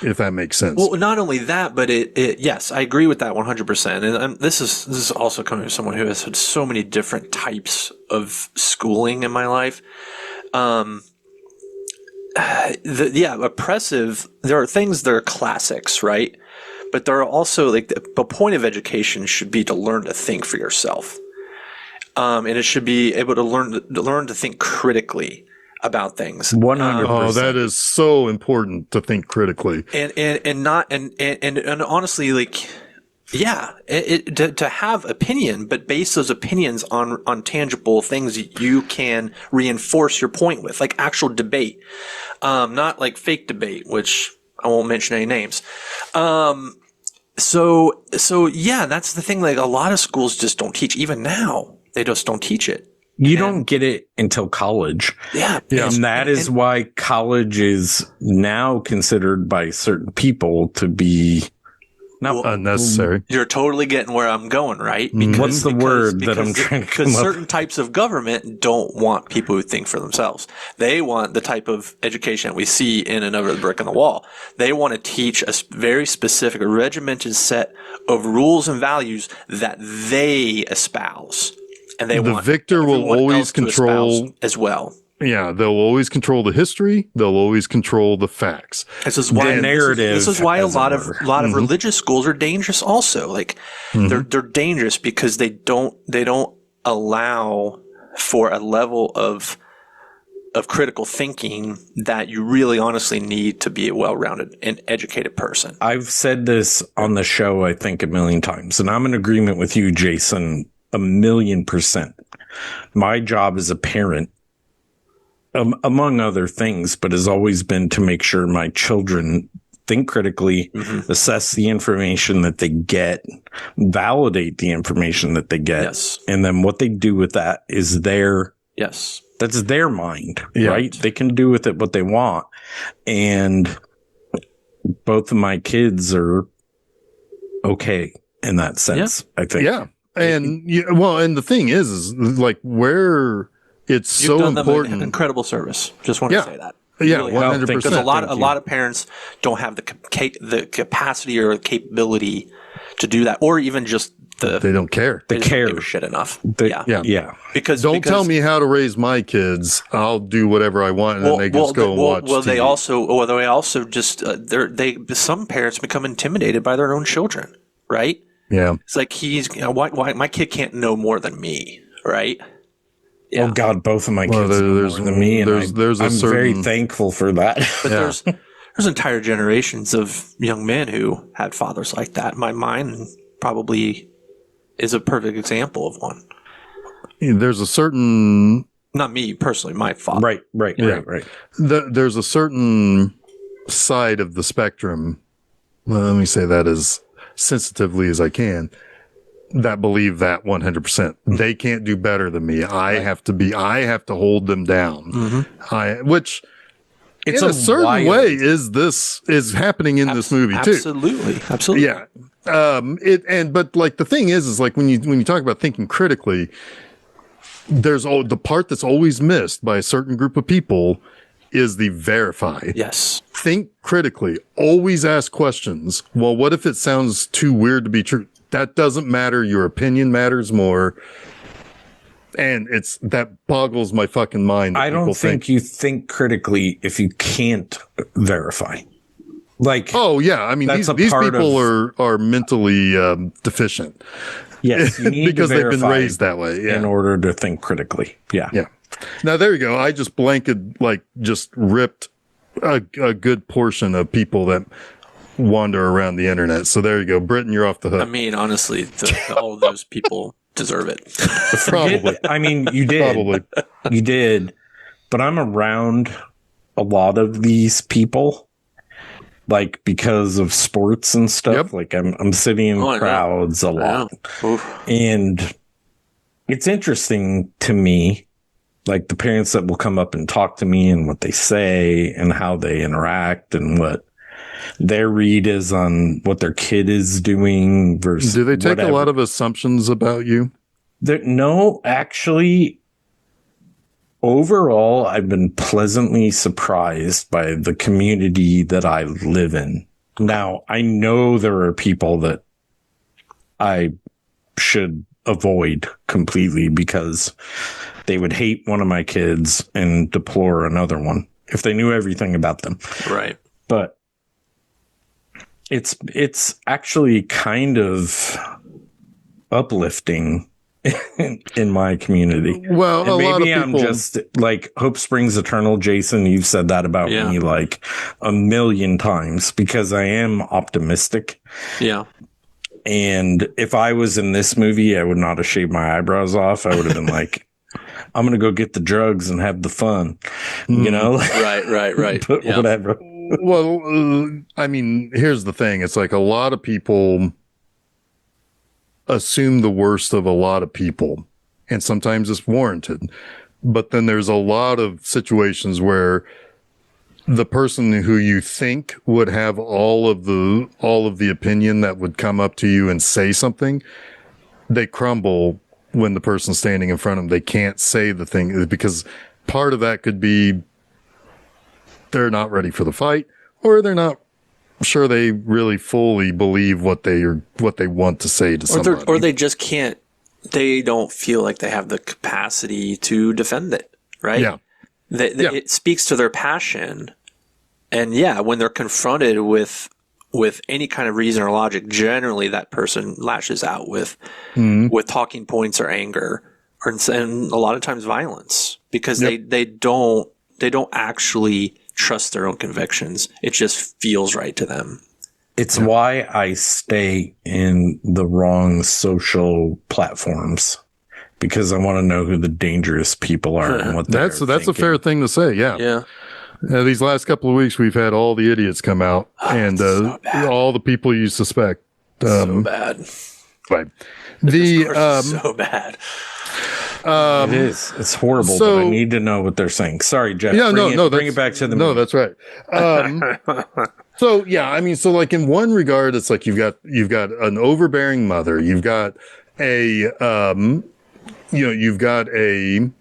[SPEAKER 2] if that makes sense.
[SPEAKER 3] Well, not only that, but yes, I agree with that 100%. And this is also coming from someone who has had so many different types of schooling in my life. Oppressive. There are things that are classics, right? But there are also like the point of education should be to learn to think for yourself, and it should be able to learn to think critically about things.
[SPEAKER 1] 100%.
[SPEAKER 2] Oh, that is so important to think critically,
[SPEAKER 3] and honestly, like, yeah, to have opinion, but base those opinions on tangible things you can reinforce your point with, like actual debate, not like fake debate, which I won't mention any names. So yeah, that's the thing. Like a lot of schools just don't teach. Even now, they just don't teach it.
[SPEAKER 1] You don't get it until college.
[SPEAKER 3] Yeah.
[SPEAKER 1] And that is why college is now considered by certain people to be
[SPEAKER 2] unnecessary.
[SPEAKER 3] You're totally getting where I'm going, right?
[SPEAKER 1] What's the word that I'm trying to come up with?
[SPEAKER 3] Because certain types of government don't want people who think for themselves. They want the type of education that we see in and over the brick on the wall. They want to teach a very specific, regimented set of rules and values that they espouse. And they want
[SPEAKER 2] the victor will always control
[SPEAKER 3] as well.
[SPEAKER 2] Yeah, they'll always control the history. They'll always control the facts.
[SPEAKER 3] This is why
[SPEAKER 1] narrative.
[SPEAKER 3] This is why a lot of religious schools are dangerous. Also, like they're dangerous because they don't allow for a level of of critical thinking that you really honestly need to be a well-rounded and educated person.
[SPEAKER 1] I've said this on the show, I think, a million times, and I'm in agreement with you, Jason, 1,000,000%. My job as a parent, among other things, but has always been to make sure my children think critically, assess the information that they get, validate the information that they get.
[SPEAKER 3] Yes.
[SPEAKER 1] And then what they do with that is that's their mind, right? They can do with it what they want. And both of my kids are okay in that sense, I think.
[SPEAKER 2] Yeah. And and the thing is like where it's
[SPEAKER 3] You've done
[SPEAKER 2] important.
[SPEAKER 3] them an incredible service. Just want to say that.
[SPEAKER 2] Yeah,
[SPEAKER 3] really
[SPEAKER 2] 100%.
[SPEAKER 3] Because a lot of parents don't have the capacity or capability to do that, or even just
[SPEAKER 2] they don't care.
[SPEAKER 3] They don't give a shit enough. Because
[SPEAKER 2] don't tell me how to raise my kids. I'll do whatever I want, and then they just go and watch.
[SPEAKER 3] Well,
[SPEAKER 2] TV.
[SPEAKER 3] they also just some parents become intimidated by their own children, right?
[SPEAKER 2] Yeah,
[SPEAKER 3] it's like why my kid can't know more than me, right?
[SPEAKER 1] Yeah. Oh God, both of my kids know more than me, and I'm very thankful for that.
[SPEAKER 3] But there's entire generations of young men who had fathers like that. Mine probably is a perfect example of one.
[SPEAKER 2] There's a certain,
[SPEAKER 3] not me personally, my father.
[SPEAKER 1] Right.
[SPEAKER 2] There's a certain side of the spectrum. Well, let me say that as sensitively as I can. That believe that 100%. They can't do better than me. I have to hold them down. Which it's in a certain way is happening in this movie too.
[SPEAKER 3] Absolutely.
[SPEAKER 2] Yeah. But like the thing is like when you talk about thinking critically, there's the part that's always missed by a certain group of people is the verify.
[SPEAKER 3] Yes.
[SPEAKER 2] Think critically. Always ask questions. Well, what if it sounds too weird to be true? That doesn't matter. Your opinion matters more. And that boggles my fucking mind.
[SPEAKER 1] I don't think you think critically if you can't verify. Like,
[SPEAKER 2] oh yeah. I mean, these people are mentally deficient.
[SPEAKER 1] Yes. You need
[SPEAKER 2] because
[SPEAKER 1] to
[SPEAKER 2] they've been raised that way.
[SPEAKER 1] In order to think critically. Yeah.
[SPEAKER 2] Yeah. Now there you go. I just just ripped a good portion of people that wander around the internet. So there you go. Britton, you're off the hook.
[SPEAKER 3] I mean, honestly, all those people deserve it.
[SPEAKER 2] Probably.
[SPEAKER 1] I mean, you did.
[SPEAKER 2] Probably.
[SPEAKER 1] You did. But I'm around a lot of these people, like because of sports and stuff.
[SPEAKER 2] Yep.
[SPEAKER 1] Like I'm sitting in crowds a lot. And it's interesting to me, like the parents that will come up and talk to me and what they say and how they interact and what their read is on what their kid is doing versus.
[SPEAKER 2] Do they take a lot of assumptions about you?
[SPEAKER 1] No, actually, overall, I've been pleasantly surprised by the community that I live in. Now, I know there are people that I should avoid completely because they would hate one of my kids and deplore another one if they knew everything about them.
[SPEAKER 3] Right.
[SPEAKER 1] But it's actually kind of uplifting in my community.
[SPEAKER 2] Well,
[SPEAKER 1] and
[SPEAKER 2] a
[SPEAKER 1] maybe
[SPEAKER 2] lot of people,
[SPEAKER 1] I'm just like hope springs eternal, Jason. You've said that about me like a million times because I am optimistic.
[SPEAKER 3] Yeah.
[SPEAKER 1] And if I was in this movie, I would not have shaved my eyebrows off. I would have been like, I'm going to go get the drugs and have the fun, you know?
[SPEAKER 3] Right.
[SPEAKER 1] But whatever.
[SPEAKER 2] Well, I mean, here's the thing. It's like a lot of people assume the worst of a lot of people, and sometimes it's warranted. But then there's a lot of situations where the person who you think would have all of the opinion that would come up to you and say something, they crumble when the person standing in front of them, they can't say the thing because part of that could be they're not ready for the fight or they're not sure they really fully believe what they want to say to somebody.
[SPEAKER 3] Or they just can't, they don't feel like they have the capacity to defend it, right?
[SPEAKER 2] Yeah.
[SPEAKER 3] It speaks to their passion. And when they're confronted with any kind of reason or logic, generally that person lashes out with talking points or anger and a lot of times violence because they don't don't actually trust their own convictions. It just feels right to them.
[SPEAKER 1] It's why I stay in the wrong social platforms, because I want to know who the dangerous people are and what they're
[SPEAKER 2] that's a fair thing to say. Yeah.
[SPEAKER 3] Yeah.
[SPEAKER 2] These last couple of weeks, we've had all the idiots come out and
[SPEAKER 3] so
[SPEAKER 2] all the people you suspect.
[SPEAKER 3] So bad.
[SPEAKER 2] Right.
[SPEAKER 3] So bad.
[SPEAKER 1] It is. It's horrible, but I need to know what they're saying. Sorry, Jeff.
[SPEAKER 2] Yeah,
[SPEAKER 1] bring it back to the movie.
[SPEAKER 2] No, that's right. So yeah, I mean, so like in one regard, it's like you've got an overbearing mother. You've got you've got a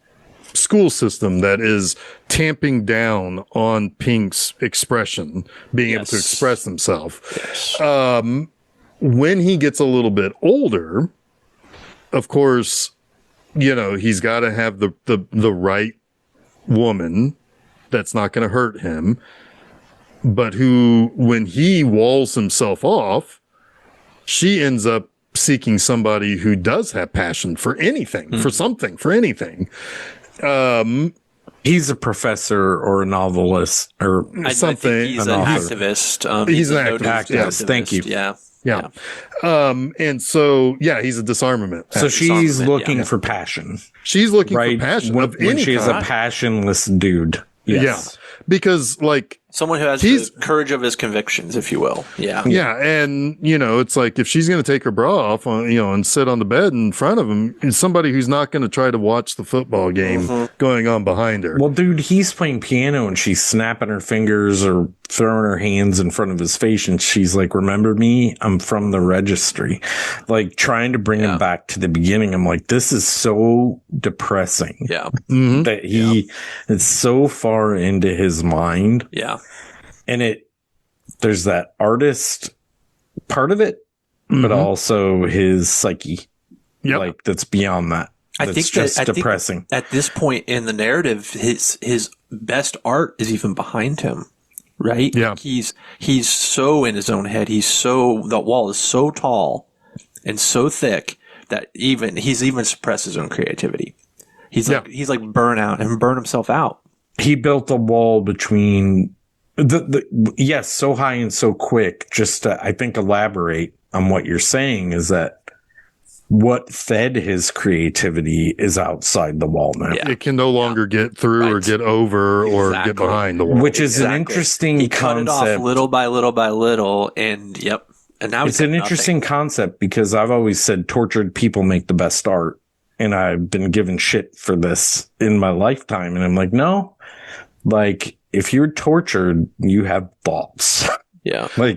[SPEAKER 2] school system that is tamping down on Pink's expression, being able to express himself.
[SPEAKER 3] Yes.
[SPEAKER 2] When he gets a little bit older, of course, he's got to have the right woman that's not going to hurt him, but who, when he walls himself off, she ends up seeking somebody who does have passion for anything, for something, for anything.
[SPEAKER 1] He's a professor or a novelist or something.
[SPEAKER 3] I think he's an activist.
[SPEAKER 2] He's an activist.
[SPEAKER 1] Yes, thank you.
[SPEAKER 3] Yeah.
[SPEAKER 2] Yeah. And so, he's a disarmament.
[SPEAKER 1] So she's looking for passion.
[SPEAKER 2] She's looking for passion
[SPEAKER 1] when she's a passionless dude. Yes.
[SPEAKER 2] Yeah. Because
[SPEAKER 3] someone who has the courage of his convictions, if you will. Yeah.
[SPEAKER 2] Yeah. And, it's like if she's going to take her bra off and sit on the bed in front of him, it's somebody who's not going to try to watch the football game going on behind her.
[SPEAKER 1] Well, dude, he's playing piano and she's snapping her fingers or throwing her hands in front of his face. And she's like, remember me? I'm from the registry. Like trying to bring him back to the beginning. I'm like, this is so depressing.
[SPEAKER 3] Yeah.
[SPEAKER 1] That it's so far into his mind.
[SPEAKER 3] Yeah.
[SPEAKER 1] And there's that artist part of it, but also his psyche.
[SPEAKER 2] Yep.
[SPEAKER 1] Like that's beyond that.
[SPEAKER 3] I think
[SPEAKER 1] depressing.
[SPEAKER 3] At this point in the narrative, his best art is even behind him, right?
[SPEAKER 2] Yeah.
[SPEAKER 3] He's so in his own head. The wall is so tall and so thick that he's even suppressed his own creativity. He's like burn out and burn himself out.
[SPEAKER 1] He built a wall between so high and so quick. Just to, I think, elaborate on what you're saying is that what fed his creativity is outside the wall now.
[SPEAKER 2] Yeah. It can no longer get through or get over or get behind the wall.
[SPEAKER 1] Which is an interesting concept.
[SPEAKER 3] Cut it off little by little by little, and now
[SPEAKER 1] it's an interesting concept because I've always said tortured people make the best art, and I've been given shit for this in my lifetime, and I'm like, no, like if you're tortured, you have thoughts.
[SPEAKER 3] Yeah.
[SPEAKER 2] I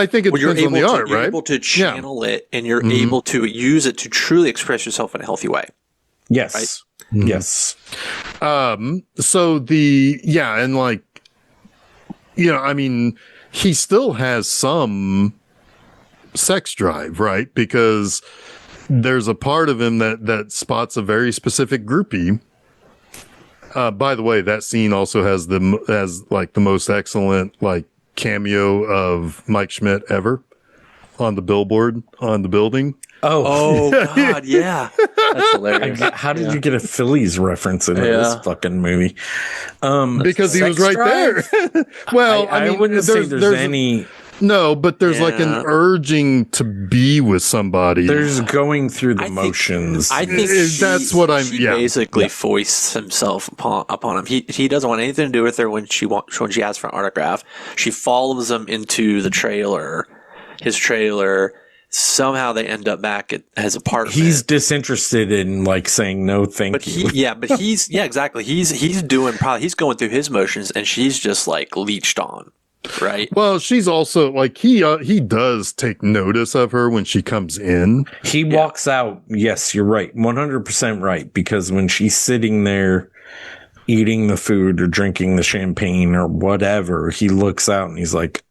[SPEAKER 2] think it depends on the art, right?
[SPEAKER 3] You're able to channel it and you're able to use it to truly express yourself in a healthy way.
[SPEAKER 1] Yes.
[SPEAKER 3] Right?
[SPEAKER 1] Mm-hmm. Yes.
[SPEAKER 2] I mean, he still has some sex drive, right? Because there's a part of him that spots a very specific groupie. By the way, that scene also has the most excellent cameo of Mike Schmidt ever on the billboard on the building.
[SPEAKER 3] Oh God, yeah, that's hilarious.
[SPEAKER 1] How did you get a Phillies reference in this fucking movie?
[SPEAKER 2] Because he was right there. Well, I mean,
[SPEAKER 1] wouldn't say there's any.
[SPEAKER 2] No, but there's like an urging to be with somebody.
[SPEAKER 1] There's going through the motions.
[SPEAKER 3] I think
[SPEAKER 2] that's what I'm.
[SPEAKER 3] She basically foists himself upon him. He doesn't want anything to do with her when she asks for an autograph. She follows him into the trailer, his trailer. Somehow they end up back at his apartment.
[SPEAKER 1] He's disinterested in saying no, thank you.
[SPEAKER 3] Exactly. He's going through his motions, and she's just leeched on. Right.
[SPEAKER 2] Well, she's also he does take notice of her when she comes in.
[SPEAKER 1] He walks out. Yes, you're right. 100% right. Because when she's sitting there eating the food or drinking the champagne or whatever, he looks out and he's like,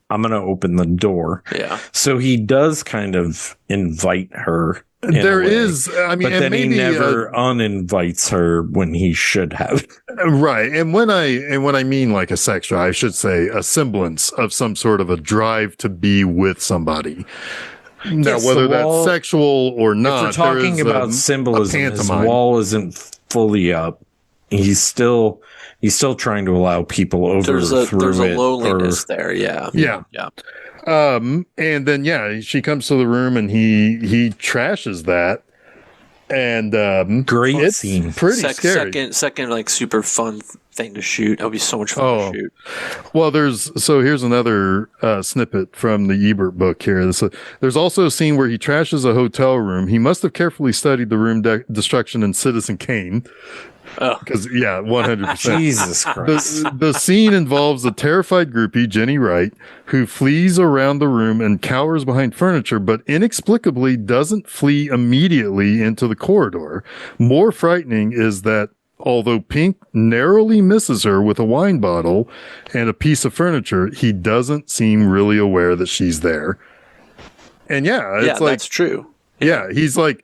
[SPEAKER 1] I'm going to open the door.
[SPEAKER 3] Yeah.
[SPEAKER 1] So he does kind of invite her.
[SPEAKER 2] There is,
[SPEAKER 1] but then he never uninvites her when he should have.
[SPEAKER 2] Right. And when I mean a sex drive, I should say a semblance of some sort of a drive to be with somebody. Now, whether that's sexual or not,
[SPEAKER 1] if we're talking about symbolism, his wall isn't fully up. he's still trying to allow people over
[SPEAKER 3] there's a loneliness there. Yeah.
[SPEAKER 2] And then she comes to the room and he trashes that. And
[SPEAKER 1] great
[SPEAKER 2] it's
[SPEAKER 1] scene.
[SPEAKER 2] Pretty scary.
[SPEAKER 3] Second, like super fun thing to shoot. That would be so much fun to shoot.
[SPEAKER 2] Well, here's another snippet from the Ebert book here. There's also a scene where he trashes a hotel room. He must have carefully studied the room destruction in Citizen Kane. Because 100%.
[SPEAKER 1] Jesus Christ.
[SPEAKER 2] The scene involves a terrified groupie, Jenny Wright, who flees around the room and cowers behind furniture, but inexplicably doesn't flee immediately into the corridor. More frightening is that although Pink narrowly misses her with a wine bottle and a piece of furniture, he doesn't seem really aware that she's there. And it's like,
[SPEAKER 3] that's true.
[SPEAKER 2] Yeah, he's like,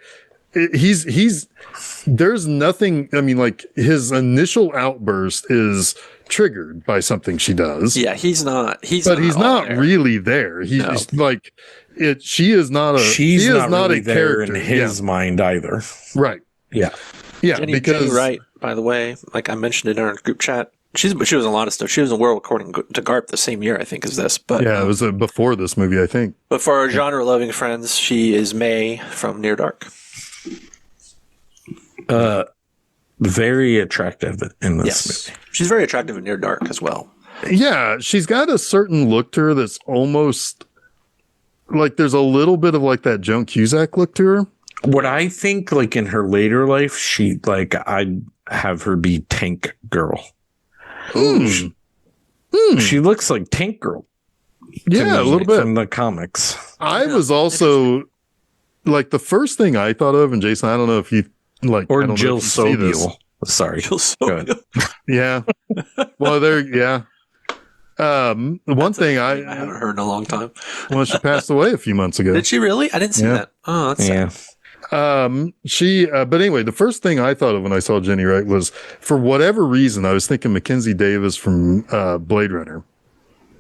[SPEAKER 2] there's nothing. I mean, like his initial outburst is triggered by something she does.
[SPEAKER 3] Yeah, he's not
[SPEAKER 2] really there. He's like it. She is not a.
[SPEAKER 1] She's not really
[SPEAKER 2] a
[SPEAKER 1] there
[SPEAKER 2] character
[SPEAKER 1] in his mind either.
[SPEAKER 2] Right.
[SPEAKER 1] Yeah.
[SPEAKER 2] Yeah.
[SPEAKER 3] Jenny Wright, by the way, like I mentioned it in our group chat. She was in a lot of stuff. She was in World According to Garp the same year, I think, as this. But
[SPEAKER 2] it was before this movie, I think.
[SPEAKER 3] But for our genre-loving friends, she is May from Near Dark.
[SPEAKER 1] Very attractive in this movie.
[SPEAKER 3] She's very attractive in Near Dark as well.
[SPEAKER 2] Yeah, she's got a certain look to her that's almost like there's a little bit of like that Joan Cusack look to her.
[SPEAKER 1] What I think, like in her later life, I'd have her be Tank Girl. She looks like Tank Girl.
[SPEAKER 2] Yeah, a little bit
[SPEAKER 1] from the comics.
[SPEAKER 2] I was also like the first thing I thought of, and Jason, I don't know if you like
[SPEAKER 1] or Jill Sobule. Sorry,
[SPEAKER 3] Jill Sobule.
[SPEAKER 2] Yeah. Well, one thing I
[SPEAKER 3] haven't heard in a long time.
[SPEAKER 2] Well, she passed away a few months ago.
[SPEAKER 3] Did she really? I didn't see that. Oh, that's sad.
[SPEAKER 2] But anyway, the first thing I thought of when I saw Jenny Wright was, for whatever reason, I was thinking Mackenzie Davis from Blade Runner.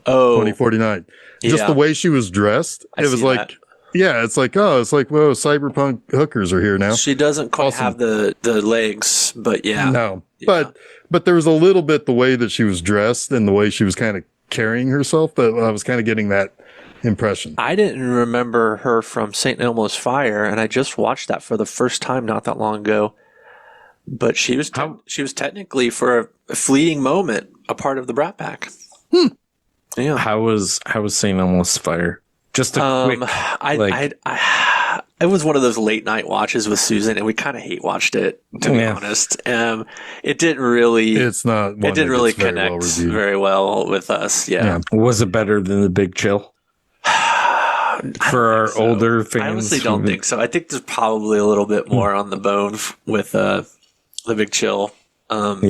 [SPEAKER 2] 2049. Just the way she was dressed. It was like, it's like, cyberpunk hookers are here now.
[SPEAKER 3] She doesn't quite have the legs, but
[SPEAKER 2] No. Yeah. But there was a little bit the way that she was dressed and the way she was kind of carrying herself that I was kind of getting that impression.
[SPEAKER 3] I didn't remember her from St. Elmo's Fire, and I just watched that for the first time not that long ago. But she was technically, for a fleeting moment, a part of the Brat Pack. Yeah.
[SPEAKER 1] How was St. Elmo's Fire? Just a quick.
[SPEAKER 3] It was one of those late night watches with Susan, and we kind of hate watched it, to be honest. It didn't really.
[SPEAKER 2] It's not. It
[SPEAKER 3] didn't really connect very well with us. Yeah.
[SPEAKER 1] Was it better than The Big Chill? For our older fans,
[SPEAKER 3] I honestly don't think so. I think there's probably a little bit more on the bone with The Big Chill. But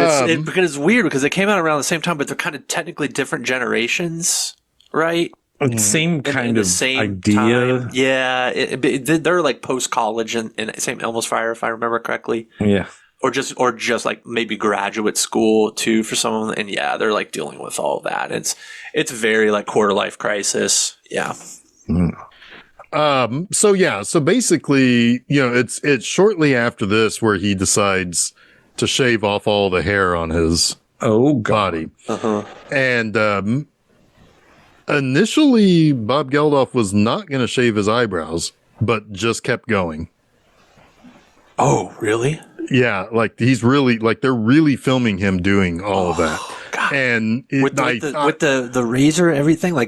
[SPEAKER 3] it's weird because they came out around the same time, but they're kind of technically different generations, right?
[SPEAKER 1] Same kind of idea.
[SPEAKER 3] Time. Yeah, they're like post college in St. Elmo's Fire, if I remember correctly.
[SPEAKER 1] Yeah,
[SPEAKER 3] or just like maybe graduate school too for some of them, and they're like dealing with all of that. It's very like quarter life crisis. Yeah.
[SPEAKER 2] So basically, it's shortly after this where he decides to shave off all the hair on his body. And initially, Bob Geldof was not going to shave his eyebrows, but just kept going.
[SPEAKER 3] Oh, really?
[SPEAKER 2] Yeah, like he's really like they're really filming him doing all of that.
[SPEAKER 3] God.
[SPEAKER 2] And
[SPEAKER 3] with the razor, everything, I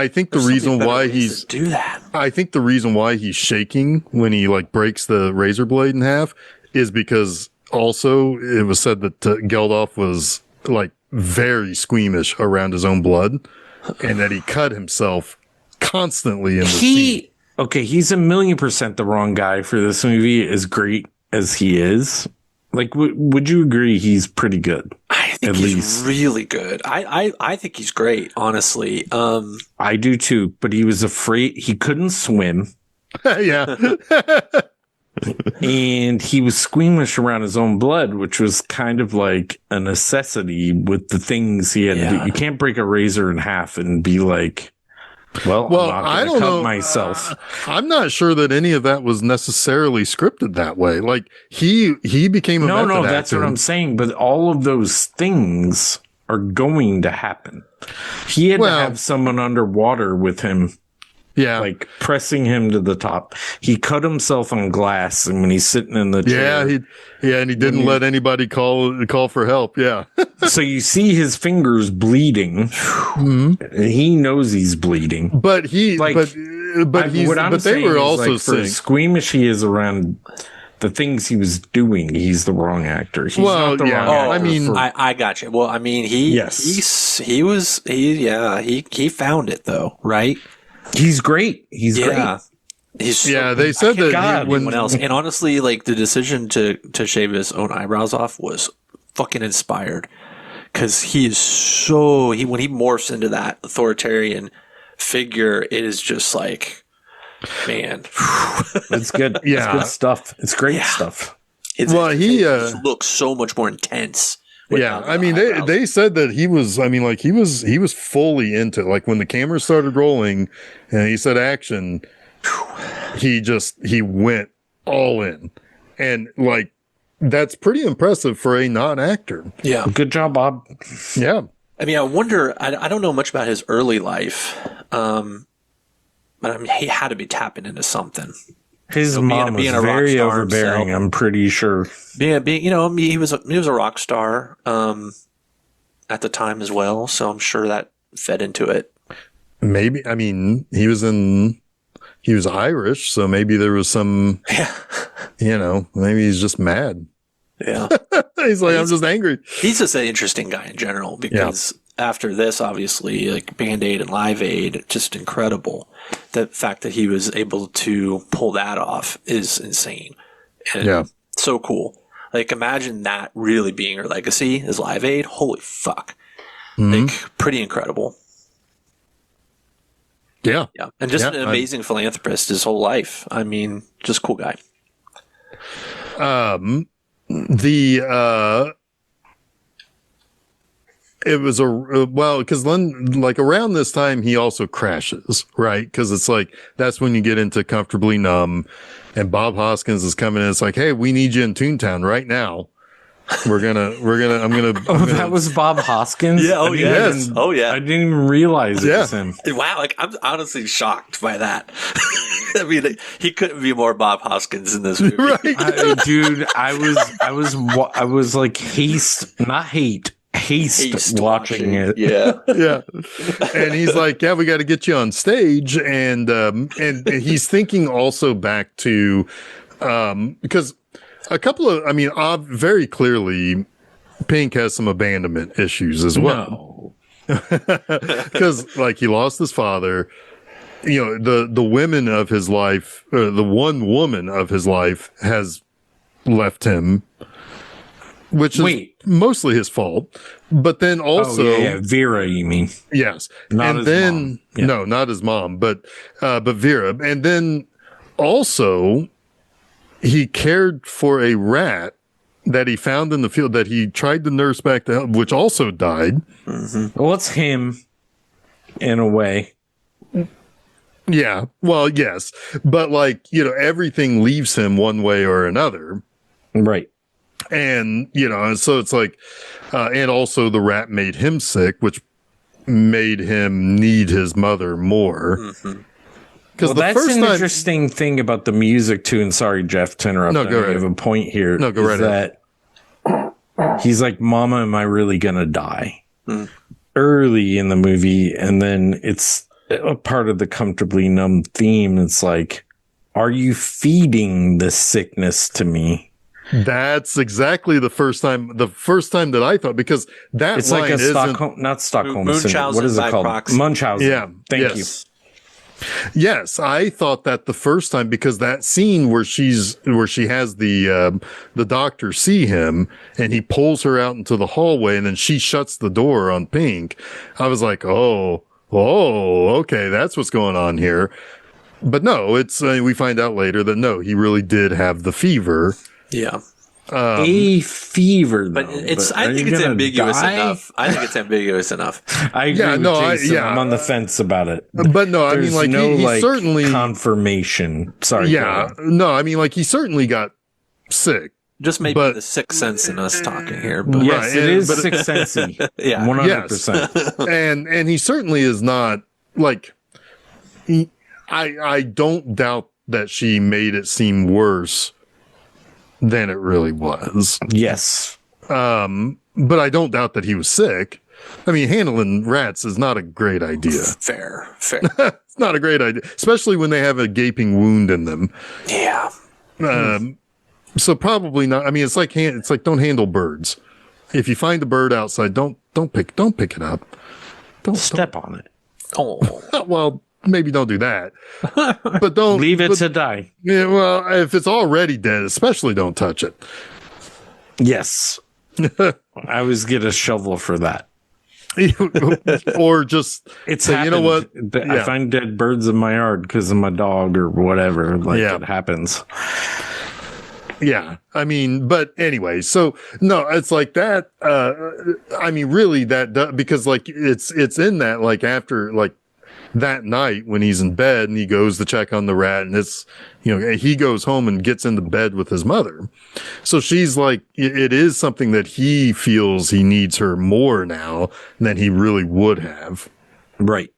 [SPEAKER 2] think the reason why he's
[SPEAKER 3] do that.
[SPEAKER 2] I think the reason why he's shaking when he like breaks the razor blade in half is because also it was said that Geldof was like very squeamish around his own blood, and that he cut himself constantly in the scene.
[SPEAKER 1] Okay, he's 1,000,000% the wrong guy for this movie, as great as he is. Like, would you agree he's pretty good?
[SPEAKER 3] I think he's really good. I think he's great, honestly.
[SPEAKER 1] I do too, but he was afraid. He couldn't swim.
[SPEAKER 2] Yeah.
[SPEAKER 1] And he was squeamish around his own blood, which was kind of like a necessity with the things he had to do. You can't break a razor in half and be like, Well,
[SPEAKER 2] Well,
[SPEAKER 1] I'm not
[SPEAKER 2] I
[SPEAKER 1] gonna
[SPEAKER 2] don't
[SPEAKER 1] cut
[SPEAKER 2] know.
[SPEAKER 1] myself.
[SPEAKER 2] I'm not sure that any of that was necessarily scripted that way. Like he became a method actor.
[SPEAKER 1] That's what I'm saying. But all of those things are going to happen. He had to have someone underwater with him.
[SPEAKER 2] Yeah.
[SPEAKER 1] Like pressing him to the top. He cut himself on glass, and when he's sitting in the chair.
[SPEAKER 2] And he didn't let anybody call for help. Yeah.
[SPEAKER 1] So you see his fingers bleeding. Mm-hmm. He knows he's bleeding.
[SPEAKER 2] But they were also
[SPEAKER 1] like, for as squeamish he is around the things he was doing, he's the wrong actor. He's not the wrong actor.
[SPEAKER 3] I got you. Well, I mean, he found it though, right?
[SPEAKER 1] He's great. He's great.
[SPEAKER 3] He's
[SPEAKER 2] they said that
[SPEAKER 3] anyone else. And honestly, like the decision to shave his own eyebrows off was fucking inspired, because he is when he morphs into that authoritarian figure, it is just like, man,
[SPEAKER 1] it's good. Yeah, it's good stuff. It's great stuff.
[SPEAKER 3] He looks so much more intense.
[SPEAKER 2] Yeah, I mean, they said that he was fully into it. Like when the camera started rolling and he said action, he went all in. And like, that's pretty impressive for a non-actor.
[SPEAKER 3] Yeah.
[SPEAKER 1] Good job, Bob.
[SPEAKER 2] Yeah.
[SPEAKER 3] I mean, I wonder, I don't know much about his early life. But I mean, he had to be tapping into something.
[SPEAKER 1] His mom was very overbearing. Himself. I'm pretty sure.
[SPEAKER 3] Yeah, he was a rock star at the time as well. So I'm sure that fed into it.
[SPEAKER 2] Maybe. I mean, he was Irish, so maybe there was some. Yeah. Maybe he's just mad.
[SPEAKER 3] Yeah.
[SPEAKER 2] He's like, I'm just angry.
[SPEAKER 3] He's just an interesting guy in general, because after this, obviously, like Band-Aid and Live Aid, just incredible. The fact that he was able to pull that off is insane. And so cool. Like, imagine that really being her legacy is Live Aid. Holy fuck. Mm-hmm. Like, pretty incredible.
[SPEAKER 2] Yeah.
[SPEAKER 3] Yeah. And just an amazing philanthropist his whole life. I mean, just cool guy.
[SPEAKER 2] It was because then, like, around this time, he also crashes, right? Because it's like, that's when you get into Comfortably Numb, and Bob Hoskins is coming in. It's like, hey, we need you in Toontown right now. I'm gonna.
[SPEAKER 1] That was Bob Hoskins?
[SPEAKER 3] Yeah. Oh, yes. Oh, yeah.
[SPEAKER 1] I didn't even realize it was him.
[SPEAKER 3] Wow. Like, I'm honestly shocked by that. I mean, he couldn't be more Bob Hoskins in this movie.
[SPEAKER 2] Right.
[SPEAKER 1] Dude, I was like haste watching it.
[SPEAKER 3] Yeah.
[SPEAKER 2] Yeah. And he's like, yeah, we got to get you on stage. And he's thinking also back to, because a couple of, very clearly Pink has some abandonment issues as well. Because like he lost his father, the women of his life, the one woman of his life has left him. Which is mostly his fault, but then also
[SPEAKER 1] Vera, you mean?
[SPEAKER 2] Yes,
[SPEAKER 1] not
[SPEAKER 2] and then no, not his mom, but Vera, and then also he cared for a rat that he found in the field that he tried to nurse back to health, which also died.
[SPEAKER 1] Mm-hmm. Well, it's him in a way.
[SPEAKER 2] Yeah, well, yes, but like everything leaves him one way or another,
[SPEAKER 1] right?
[SPEAKER 2] And, so it's like, and also the rat made him sick, which made him need his mother more.
[SPEAKER 1] Mm-hmm. Well, that's an interesting thing about the music too. And sorry, Jeff, to interrupt.
[SPEAKER 2] No, go right.
[SPEAKER 1] I have a point here.
[SPEAKER 2] No, go right.
[SPEAKER 1] That he's like, "Mama, am I really gonna die?" Early in the movie, and then it's a part of the Comfortably Numb theme. It's like, "Are you feeding this sickness to me?"
[SPEAKER 2] That's exactly the first time that I thought, because that
[SPEAKER 1] it's
[SPEAKER 2] line
[SPEAKER 1] like a
[SPEAKER 2] Stockholm,
[SPEAKER 1] not Stockholm syndrome. What is it called?
[SPEAKER 3] Proxy.
[SPEAKER 1] Munchausen.
[SPEAKER 2] Yeah.
[SPEAKER 1] Thank you.
[SPEAKER 2] Yes, I thought that the first time, because that scene where she has the doctor see him and he pulls her out into the hallway and then she shuts the door on Pink. I was like, oh, okay, that's what's going on here. But no, it's we find out later that no, he really did have the fever.
[SPEAKER 3] Yeah.
[SPEAKER 1] A fever, though.
[SPEAKER 3] But I think it's ambiguous enough. I think it's ambiguous enough.
[SPEAKER 1] I agree with Jason. I'm on the fence about it.
[SPEAKER 2] But no, I mean, like,
[SPEAKER 1] no,
[SPEAKER 2] he certainly
[SPEAKER 1] confirmation. Sorry.
[SPEAKER 2] Yeah. No, I mean, like, he certainly got sick.
[SPEAKER 3] Just maybe the sixth sense in us talking here. But.
[SPEAKER 1] Yes, it is sixth sensey. Yeah. 100%.
[SPEAKER 2] Yes. And he certainly is not, like, I don't doubt that she made it seem worse than it really was.
[SPEAKER 1] Yes.
[SPEAKER 2] But I don't doubt that he was sick. I mean, handling rats is not a great idea.
[SPEAKER 3] Fair.
[SPEAKER 2] It's not a great idea, especially when they have a gaping wound in them.
[SPEAKER 3] Yeah.
[SPEAKER 2] So probably not. I mean, it's like don't handle birds. If you find a bird outside, don't pick it up. Don't
[SPEAKER 1] step on it.
[SPEAKER 3] Oh.
[SPEAKER 2] Well, maybe don't do that. But don't
[SPEAKER 1] leave it to die.
[SPEAKER 2] Yeah, well, if it's already dead, especially don't touch it.
[SPEAKER 1] Yes. I always get a shovel for that.
[SPEAKER 2] Or just
[SPEAKER 1] say,
[SPEAKER 2] you know what?
[SPEAKER 1] I find dead birds in my yard because of my dog or whatever. It happens.
[SPEAKER 2] Yeah. I mean, but anyway, so no, it's like that. I mean, really because like it's in that, like after like that night when he's in bed and he goes to check on the rat and it's, he goes home and gets into bed with his mother. So she's like, it is something that he feels he needs her more now than he really would have.
[SPEAKER 1] Right.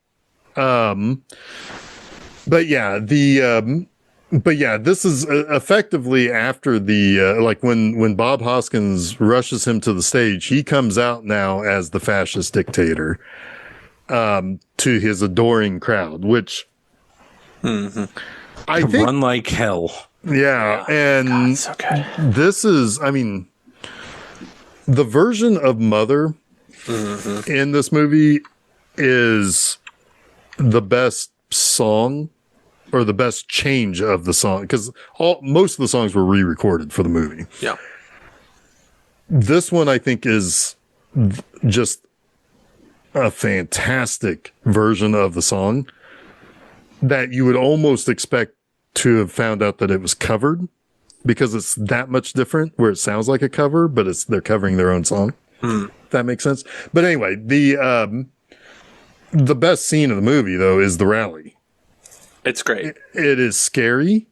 [SPEAKER 2] But yeah, this is effectively after the, like when Bob Hoskins rushes him to the stage, he comes out now as the fascist dictator, to his adoring crowd, which I think
[SPEAKER 1] run like hell.
[SPEAKER 2] Yeah. And
[SPEAKER 3] God, so good.
[SPEAKER 2] This is, I mean, the version of Mother in this movie is the best song or the best change of the song, because most of the songs were re-recorded for the movie.
[SPEAKER 3] Yeah.
[SPEAKER 2] This one I think is just a fantastic version of the song that you would almost expect to have found out that it was covered, because it's that much different where it sounds like a cover, but they're covering their own song. If that makes sense. But anyway, the best scene of the movie though is the rally.
[SPEAKER 3] It's great.
[SPEAKER 2] It is scary.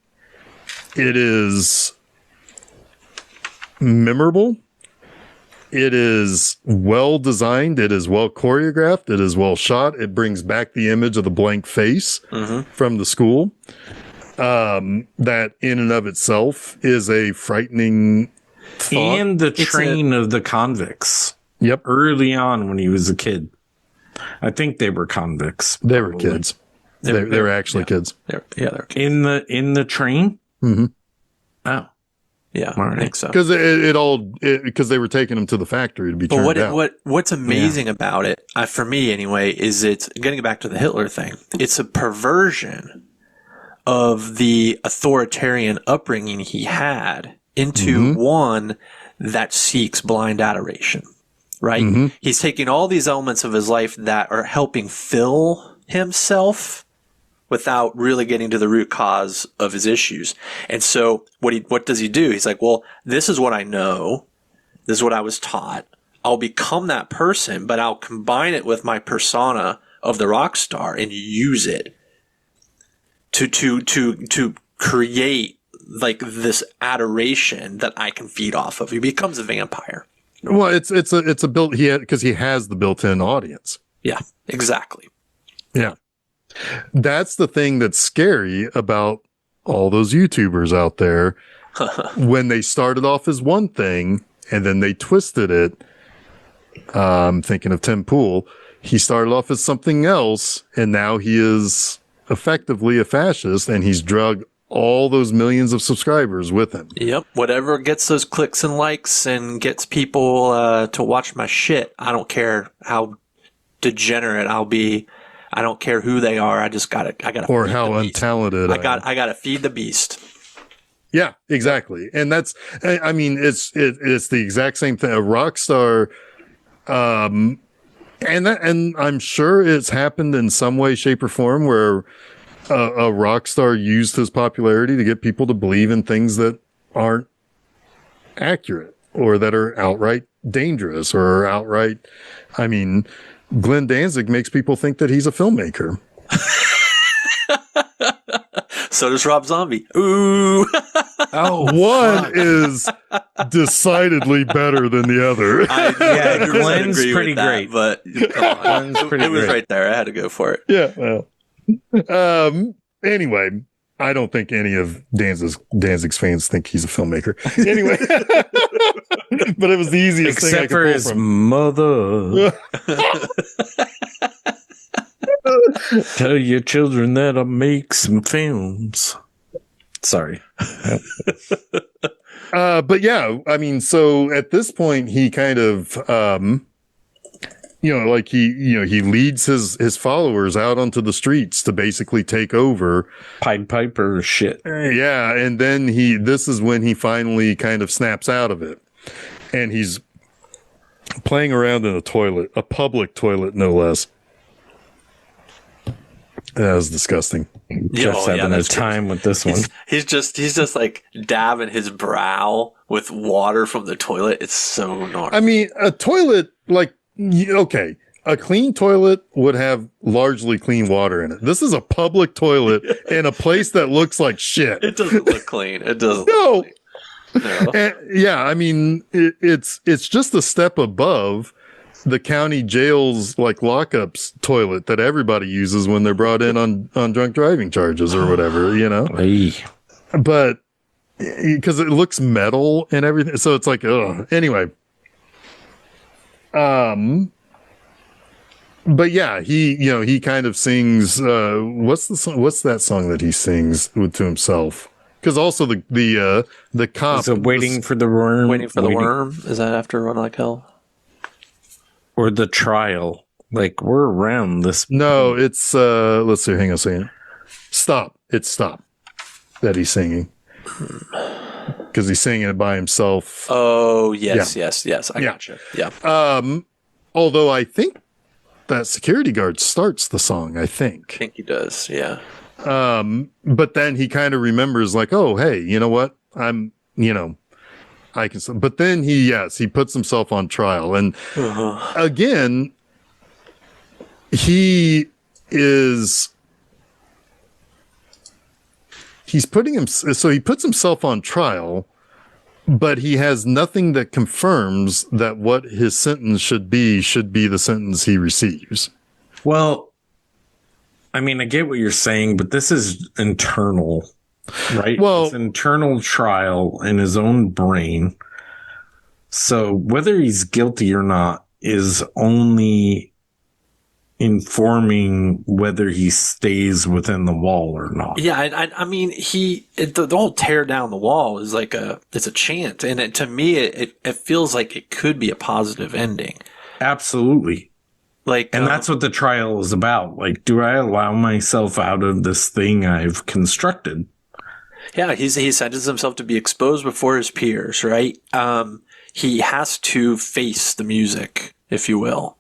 [SPEAKER 2] It is memorable. It is well designed. It is well choreographed. It is well shot. It brings back the image of the blank face from the school. That in and of itself is a frightening thought.
[SPEAKER 1] And the train of the convicts.
[SPEAKER 2] Yep.
[SPEAKER 1] Early on when he was a kid. I think they were convicts.
[SPEAKER 2] They were kids. They were actually kids.
[SPEAKER 3] They're kids.
[SPEAKER 1] In the train?
[SPEAKER 2] Mm-hmm.
[SPEAKER 1] Oh.
[SPEAKER 3] Yeah,
[SPEAKER 1] right.
[SPEAKER 3] I think so.
[SPEAKER 2] Because because they were taking them to the factory to be turned out.
[SPEAKER 3] What's amazing about it, for me anyway, is it's getting back to the Hitler thing. It's a perversion of the authoritarian upbringing he had into one that seeks blind adoration. Right? He's taking all these elements of his life that are helping fill himself without really getting to the root cause of his issues. And so what does he do? He's like, well, this is what I know. This is what I was taught. I'll become that person, but I'll combine it with my persona of the rock star and use it to create like this adoration that I can feed off of. He becomes a vampire.
[SPEAKER 2] Well, it's a built because he has the built-in audience.
[SPEAKER 3] Yeah, exactly.
[SPEAKER 2] Yeah. That's the thing that's scary about all those YouTubers out there when they started off as one thing and then they twisted it. I'm thinking of Tim Pool. He started off as something else and now he is effectively a fascist and he's drug all those millions of subscribers with him.
[SPEAKER 3] Yep. Whatever gets those clicks and likes and gets people to watch my shit. I don't care how degenerate I'll be. I don't care who they are. I gotta.
[SPEAKER 2] Or how untalented.
[SPEAKER 3] I gotta feed the beast.
[SPEAKER 2] Yeah, exactly. And that's, I mean, it's the exact same thing. A rock star, and I'm sure it's happened in some way, shape, or form where a rock star used his popularity to get people to believe in things that aren't accurate or that are outright dangerous or outright. I mean, Glenn Danzig makes people think that he's a filmmaker.
[SPEAKER 3] So does Rob Zombie. Ooh.
[SPEAKER 2] One is decidedly better than the other.
[SPEAKER 1] Yeah, Glenn's pretty great.
[SPEAKER 3] But come on. It was right there. I had to go for it.
[SPEAKER 2] Yeah. Well. Anyway, I don't think any of Danzig's fans think he's a filmmaker. Anyway, but it was the easiest thing I could
[SPEAKER 1] for
[SPEAKER 2] pull
[SPEAKER 1] his
[SPEAKER 2] from.
[SPEAKER 1] mother. Tell your children that I make some films. Sorry.
[SPEAKER 2] But yeah, I mean, so at this point, he kind of, like he leads his followers out onto the streets to basically take over.
[SPEAKER 1] Pied Piper shit.
[SPEAKER 2] Yeah. And then this is when he finally kind of snaps out of it. And he's playing around in a toilet, a public toilet, no less. That was disgusting.
[SPEAKER 1] Just having a time with this one.
[SPEAKER 3] He's just like dabbing his brow with water from the toilet. It's so gnarly.
[SPEAKER 2] I mean, a toilet, like, okay, a clean toilet would have largely clean water in it. This is a public toilet in a place that looks like shit.
[SPEAKER 3] It doesn't look clean. It doesn't.
[SPEAKER 2] No.
[SPEAKER 3] Look clean. No.
[SPEAKER 2] And, yeah, I mean, it's just a step above the county jail's like lockups toilet that everybody uses when they're brought in on drunk driving charges or whatever,
[SPEAKER 1] Hey.
[SPEAKER 2] But because it looks metal and everything, so it's like, ugh. Anyway, but yeah, he kind of sings. What's that song that he sings to himself? Because also the cop.
[SPEAKER 1] So waiting for the worm.
[SPEAKER 3] Waiting for the worm. Is that after Run Like Hell?
[SPEAKER 1] Or the trial. Like, we're around this.
[SPEAKER 2] No, it's, let's see, hang on a second. Stop. It's Stop that he's singing. Because he's singing it by himself.
[SPEAKER 3] Oh, yes. I gotcha. Yeah.
[SPEAKER 2] Although I think that security guard starts the song, I think.
[SPEAKER 3] I think he does, yeah.
[SPEAKER 2] But then he kind of remembers, like, oh, hey, you know what? I can, but then he puts himself on trial. And again, he's putting him, so he puts himself on trial, but he has nothing that confirms that what his sentence should be the sentence he receives.
[SPEAKER 1] Well, I mean, I get what you're saying, but this is internal. Right?
[SPEAKER 2] Well,
[SPEAKER 1] it's internal trial in his own brain. So whether he's guilty or not is only informing whether he stays within the wall or not.
[SPEAKER 3] Yeah, I mean, the whole tear down the wall is like it's a chant, and to me, it feels like it could be a positive ending.
[SPEAKER 1] Absolutely.
[SPEAKER 3] Like,
[SPEAKER 1] and that's what the trial is about. Like, do I allow myself out of this thing I've constructed?
[SPEAKER 3] Yeah, he sentences himself to be exposed before his peers, right? He has to face the music, if you will.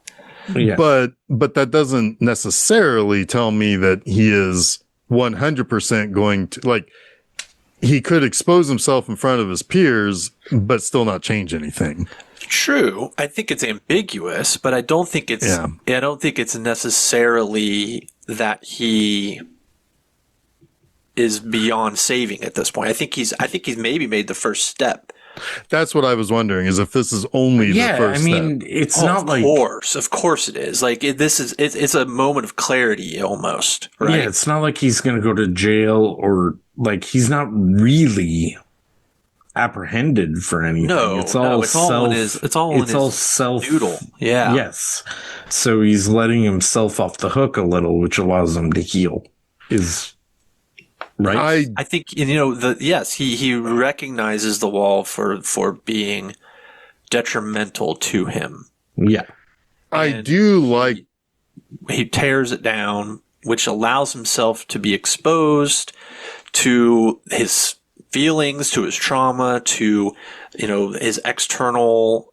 [SPEAKER 1] Yeah.
[SPEAKER 2] But that doesn't necessarily tell me that he is 100% going to, like, he could expose himself in front of his peers, but still not change anything.
[SPEAKER 3] True. I think it's ambiguous, but I don't think it's, I don't think it's necessarily that he is beyond saving at this point. I think he's maybe made the first step.
[SPEAKER 2] That's what I was wondering, is if this is only the first step.
[SPEAKER 1] It's not like...
[SPEAKER 3] Of course it is. Like, it's a moment of clarity almost, right?
[SPEAKER 1] Yeah, it's not like he's going to go to jail or, like, he's not really apprehended for anything.
[SPEAKER 3] No,
[SPEAKER 1] it's all
[SPEAKER 3] self noodle. Yeah.
[SPEAKER 1] Yes. So he's letting himself off the hook a little, which allows him to heal. Right.
[SPEAKER 3] I think, he recognizes the wall for being detrimental to him.
[SPEAKER 1] Yeah.
[SPEAKER 3] He tears it down, which allows himself to be exposed to his feelings, to his trauma, to, his external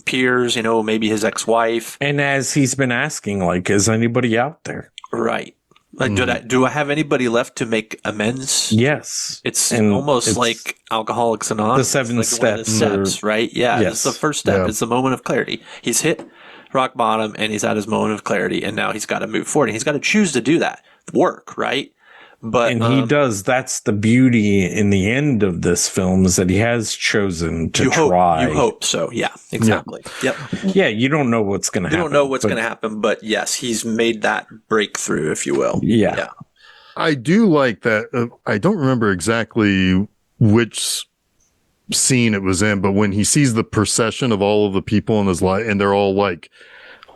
[SPEAKER 3] peers, maybe his ex-wife.
[SPEAKER 1] And as he's been asking, like, is anybody out there?
[SPEAKER 3] Right. Like, do I have anybody left to make amends?
[SPEAKER 1] Yes.
[SPEAKER 3] It's
[SPEAKER 1] And
[SPEAKER 3] almost
[SPEAKER 1] it's
[SPEAKER 3] like Alcoholics Anonymous.
[SPEAKER 1] the 7
[SPEAKER 3] like one of the steps, right? Yeah,
[SPEAKER 1] Yes.
[SPEAKER 3] this is the first step.
[SPEAKER 2] Yeah.
[SPEAKER 3] It's the moment of clarity. He's hit rock bottom, and he's at his moment of clarity, and now he's got to move forward. And he's got to choose to do that work, right? But
[SPEAKER 1] and he does. That's the beauty in the end of this film, is that he has chosen to try.
[SPEAKER 3] You hope so. Yeah, exactly. Yep.
[SPEAKER 1] Yeah, you don't know what's going to happen.
[SPEAKER 3] You don't know what's going to happen, but yes, he's made that breakthrough, if you will.
[SPEAKER 1] Yeah.
[SPEAKER 2] I do like that. I don't remember exactly which scene it was in, but when he sees the procession of all of the people in his life, and they're all like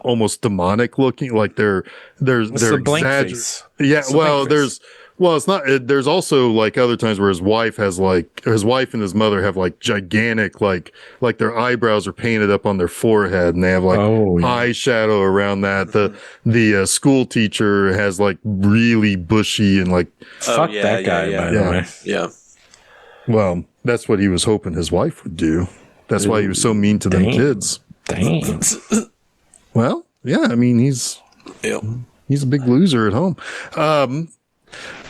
[SPEAKER 2] almost demonic looking, like they're
[SPEAKER 1] the blank face.
[SPEAKER 2] Yeah,
[SPEAKER 1] It's the blank face.
[SPEAKER 2] it's not. There's also like other times where his wife and his mother have like gigantic, like their eyebrows are painted up on their forehead, and they have like eyeshadow around that. The school teacher has like really bushy and like
[SPEAKER 1] fuck that guy. By the way,
[SPEAKER 3] yeah.
[SPEAKER 2] Well, that's what he was hoping his wife would do. That's why he was so mean to them kids.
[SPEAKER 1] Damn.
[SPEAKER 2] Well, yeah, I mean he's a big loser at home.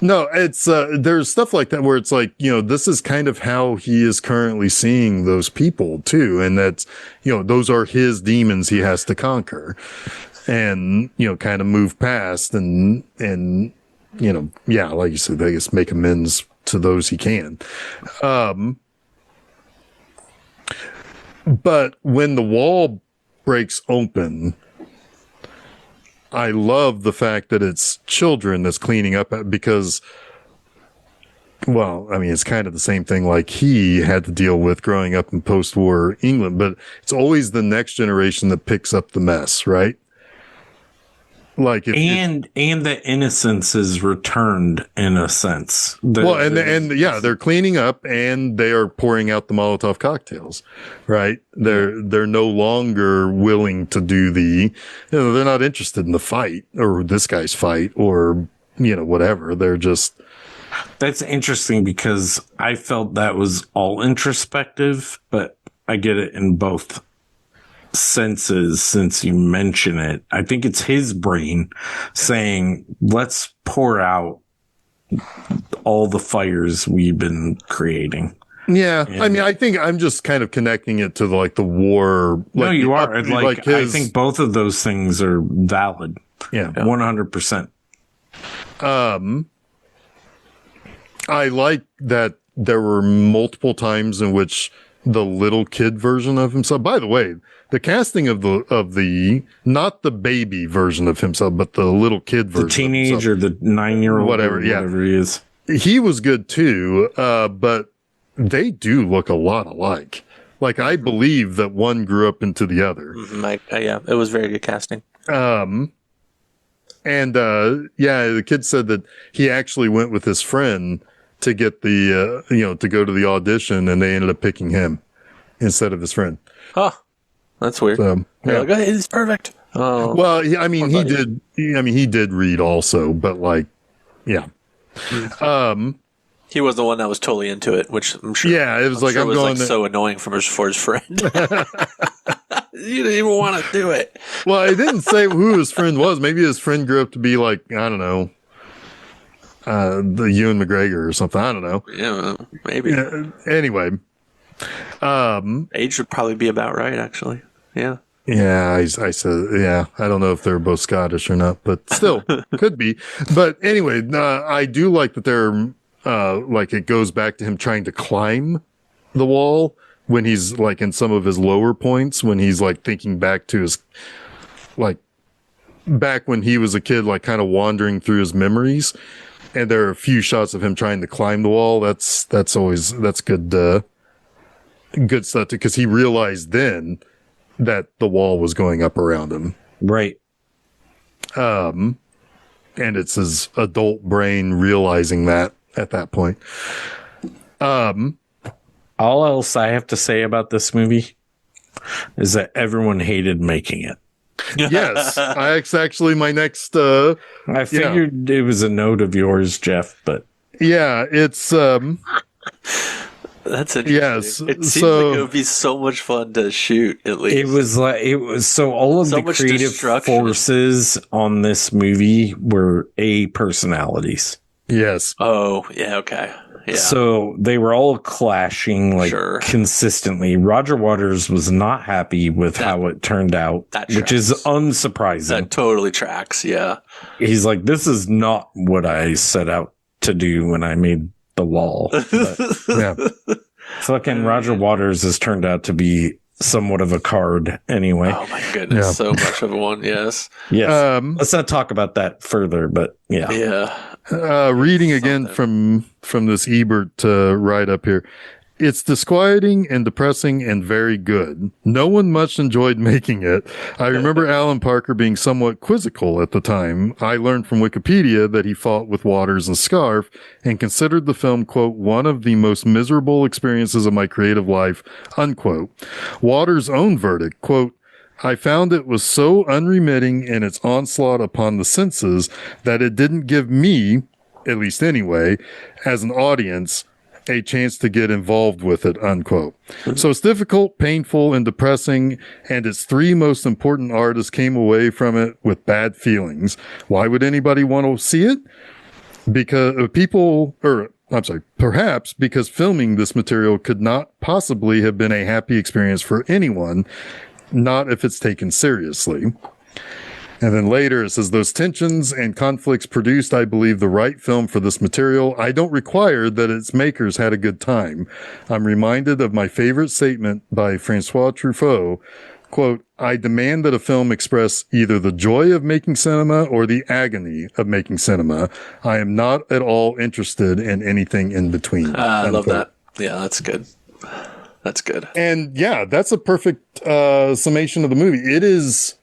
[SPEAKER 2] No, it's there's stuff like that where it's like, this is kind of how he is currently seeing those people too, and that's, those are his demons he has to conquer and kind of move past and like you said, I guess make amends to those he can. But when the wall breaks open, I love the fact that it's children that's cleaning up, because, well, I mean, it's kind of the same thing like he had to deal with growing up in post-war England, but it's always the next generation that picks up the mess, right? Like,
[SPEAKER 1] the innocence is returned in a sense.
[SPEAKER 2] They're cleaning up and they are pouring out the Molotov cocktails, right? They're no longer willing to do they're not interested in the fight or this guy's fight or, whatever. They're just.
[SPEAKER 1] That's interesting because I felt that was all introspective, but I get it in both senses since you mention it. I think it's his brain saying, let's pour out all the fires we've been creating.
[SPEAKER 2] Yeah. I mean, I think I'm just kind of connecting it to the war.
[SPEAKER 1] No, you are. I think both of those things are valid.
[SPEAKER 2] Yeah.
[SPEAKER 1] 100%.
[SPEAKER 2] I like that there were multiple times in which the little kid version of himself, by the way, the casting of the not the baby version of himself, but the little kid version,
[SPEAKER 1] the teenage or the 9-year-old,
[SPEAKER 2] whatever he is, he was good too. But they do look a lot alike. Like, I believe that one grew up into the other.
[SPEAKER 3] It was very good casting.
[SPEAKER 2] The kid said that he actually went with his friend to get to go to the audition, and they ended up picking him instead of his friend.
[SPEAKER 3] Huh. That's weird.
[SPEAKER 2] So, yeah.
[SPEAKER 3] Like, he's perfect. Oh.
[SPEAKER 2] Well, he did read also, but like, yeah.
[SPEAKER 3] He was the one that was totally into it, which I'm sure.
[SPEAKER 2] Yeah, it was like, I'm going
[SPEAKER 3] so annoying for his friend. You didn't even want to do it.
[SPEAKER 2] Well, he didn't say who his friend was. Maybe his friend grew up to be like, I don't know, the Ewan McGregor or something. I don't know.
[SPEAKER 3] Yeah, maybe.
[SPEAKER 2] Anyway.
[SPEAKER 3] Age would probably be about right, actually. Yeah.
[SPEAKER 2] Yeah, I said, yeah. I don't know if they're both Scottish or not, but still could be. But anyway, I do like that they're like, it goes back to him trying to climb the wall when he's like in some of his lower points, when he's like thinking back to his, like back when he was a kid, like kind of wandering through his memories. And there are a few shots of him trying to climb the wall. That's good. Good stuff, because he realized then that the wall was going up around him.
[SPEAKER 1] Right.
[SPEAKER 2] And it's his adult brain realizing that at that point.
[SPEAKER 1] All else I have to say about this movie is that everyone hated making it.
[SPEAKER 2] Yes. That's actually my next,
[SPEAKER 1] I figured it was a note of yours, Jeff, but
[SPEAKER 2] yeah, it's,
[SPEAKER 3] That's interesting.
[SPEAKER 2] Yes.
[SPEAKER 3] It seems like it would be so much fun to shoot, at least.
[SPEAKER 1] It was so all of
[SPEAKER 3] So
[SPEAKER 1] the
[SPEAKER 3] much
[SPEAKER 1] creative
[SPEAKER 3] destruction.
[SPEAKER 1] forces on this movie were personalities.
[SPEAKER 2] Yes.
[SPEAKER 3] Oh, yeah, okay. Yeah.
[SPEAKER 1] So they were all clashing
[SPEAKER 3] Sure.
[SPEAKER 1] consistently. Roger Waters was not happy with how it turned out, which is unsurprising.
[SPEAKER 3] That totally tracks, yeah.
[SPEAKER 1] He's like, this is not what I set out to do when I made the wall. But
[SPEAKER 2] Yeah.
[SPEAKER 1] fucking Roger Waters has turned out to be somewhat of a card anyway.
[SPEAKER 3] Oh my goodness,
[SPEAKER 2] Yeah.
[SPEAKER 3] so much of one, yes.
[SPEAKER 1] Yes. Let's not talk about that further, but yeah.
[SPEAKER 3] Yeah.
[SPEAKER 2] Reading again from this Ebert write up here. It's disquieting and depressing and very good. No one much enjoyed making it. I remember Alan Parker being somewhat quizzical at the time. I learned from Wikipedia that he fought with Waters and Scarf and considered the film, quote, one of the most miserable experiences of my creative life, unquote. Waters' own verdict, quote, I found it was so unremitting in its onslaught upon the senses that it didn't give me, at least anyway, as an audience, a chance to get involved with it, unquote. So it's difficult, painful, and depressing, and its three most important artists came away from it with bad feelings. Why would anybody want to see it? Because perhaps because filming this material could not possibly have been a happy experience for anyone, not if it's taken seriously. And then later it says, those tensions and conflicts produced, I believe, the right film for this material. I don't require that its makers had a good time. I'm reminded of my favorite statement by Francois Truffaut, quote, I demand that a film express either the joy of making cinema or the agony of making cinema. I am not at all interested in anything in between.
[SPEAKER 3] I love that. Yeah, that's good. That's good.
[SPEAKER 2] And yeah, that's a perfect summation of the movie. It is,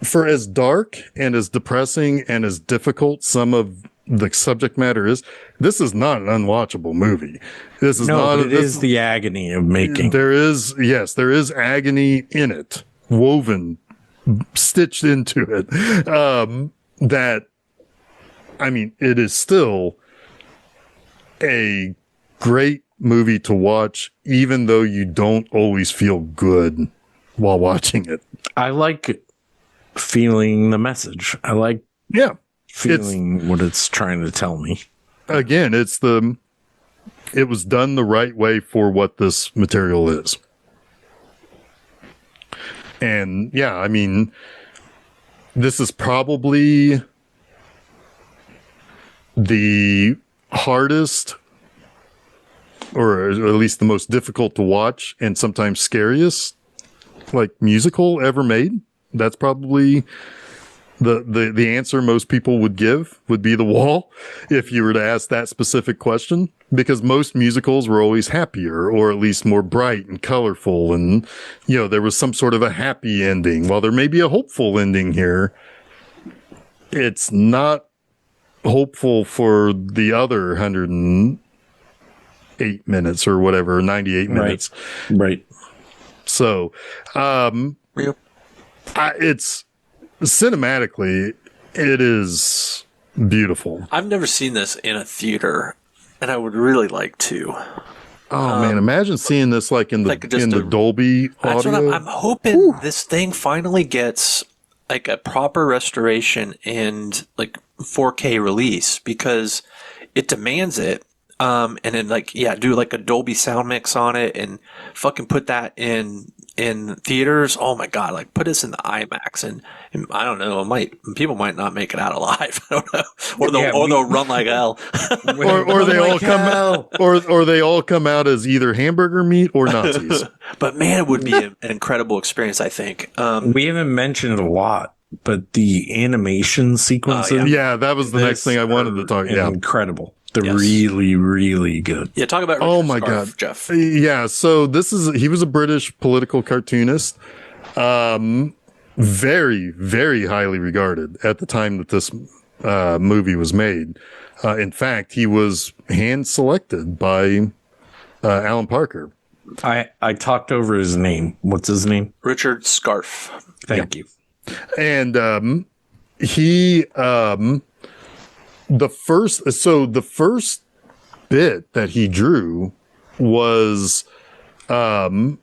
[SPEAKER 2] for as dark and as depressing and as difficult some of the subject matter is, this is not an unwatchable movie. This is
[SPEAKER 1] it is the agony of making.
[SPEAKER 2] There is agony in it, woven, stitched into it. It is still a great movie to watch, even though you don't always feel good while watching it.
[SPEAKER 1] I like feeling the message. I like feeling what it's trying to tell me.
[SPEAKER 2] Again, it was done the right way for what this material is. And yeah, I mean, this is probably the hardest, or at least the most difficult to watch and sometimes scariest, musical ever made. That's probably the answer most people would give, would be The Wall, if you were to ask that specific question, because most musicals were always happier, or at least more bright and colorful. And, there was some sort of a happy ending. While there may be a hopeful ending here, it's not hopeful for the other 108 minutes or whatever, 98 minutes.
[SPEAKER 1] Right.
[SPEAKER 2] So, it's cinematically, it is beautiful.
[SPEAKER 3] I've never seen this in a theater, and I would really like to.
[SPEAKER 2] Oh man, imagine seeing this in the Dolby audio.
[SPEAKER 3] That's what I'm hoping. This thing finally gets a proper restoration and 4K release, because it demands it. And then do a Dolby sound mix on it and fucking put that in theaters. Oh my God, put us in the IMAX, and I don't know, people might not make it out alive. I don't know. Or they'll run like hell.
[SPEAKER 2] or they all come out, or they all come out as either hamburger meat or Nazis.
[SPEAKER 3] But man, it would be an incredible experience, I think.
[SPEAKER 1] We haven't mentioned it a lot, but the animation sequences.
[SPEAKER 2] Yeah, that was the next thing I wanted to talk. Yeah,
[SPEAKER 1] incredible. They're really, really good.
[SPEAKER 3] Yeah, talk about Richard
[SPEAKER 2] oh my
[SPEAKER 3] Scarf,
[SPEAKER 2] God,
[SPEAKER 3] Jeff.
[SPEAKER 2] Yeah, so he was a British political cartoonist, very, very highly regarded at the time that this movie was made. In fact, he was hand selected by Alan Parker.
[SPEAKER 1] I talked over his name. What's his name?
[SPEAKER 3] Richard Scarf.
[SPEAKER 1] Thank you.
[SPEAKER 2] And he the first bit that he drew was the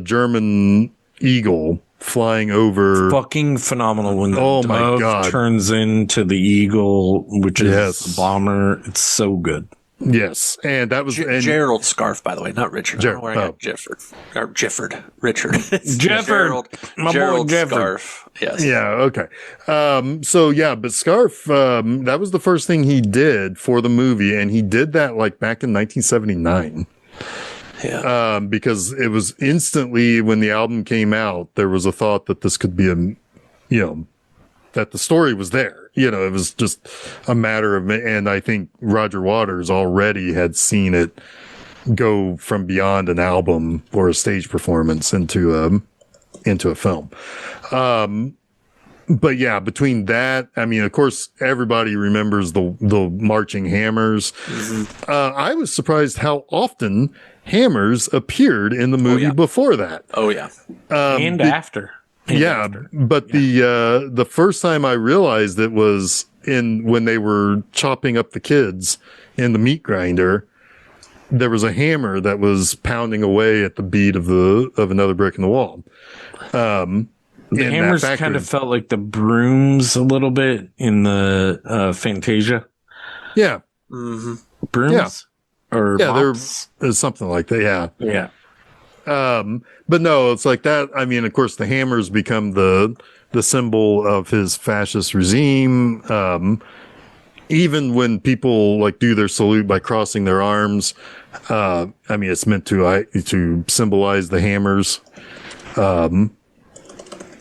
[SPEAKER 2] German eagle flying over.
[SPEAKER 1] Fucking phenomenal when the
[SPEAKER 2] Oh my
[SPEAKER 1] dove
[SPEAKER 2] God.
[SPEAKER 1] turns into the eagle, which is
[SPEAKER 2] Yes.
[SPEAKER 1] the bomber. It's so good.
[SPEAKER 2] Yes, and that was
[SPEAKER 3] Gerald Scarf, by the way, not Richard. I don't know where I got Gifford. Or Gifford. Richard. It's
[SPEAKER 1] Gifford. My boy Gifford.
[SPEAKER 3] Scarf. Yes.
[SPEAKER 2] Yeah, okay. But Scarf, that was the first thing he did for the movie, and he did that like back in 1979.
[SPEAKER 3] Yeah.
[SPEAKER 2] Because it was instantly when the album came out, there was a thought that this could be that the story was there. It was just a matter of, and I think Roger Waters already had seen it go from beyond an album or a stage performance into a film. But yeah, between that, I mean, of course, everybody remembers the marching hammers.
[SPEAKER 3] Mm-hmm.
[SPEAKER 2] I was surprised how often hammers appeared in the movie before that.
[SPEAKER 3] Oh yeah.
[SPEAKER 1] And after.
[SPEAKER 2] But the first time I realized it was when they were chopping up the kids in the meat grinder. There was a hammer that was pounding away at the beat of another brick in the wall.
[SPEAKER 1] The hammers kind of felt like the brooms a little bit in the Fantasia.
[SPEAKER 2] Yeah.
[SPEAKER 3] Mm-hmm.
[SPEAKER 1] Brooms?
[SPEAKER 2] Yeah.
[SPEAKER 1] Or
[SPEAKER 2] there's something like that. Yeah.
[SPEAKER 1] Yeah.
[SPEAKER 2] But no, it's like that. I mean, of course, the hammers become the symbol of his fascist regime. Even when people like do their salute by crossing their arms, I mean, it's meant to symbolize the hammers.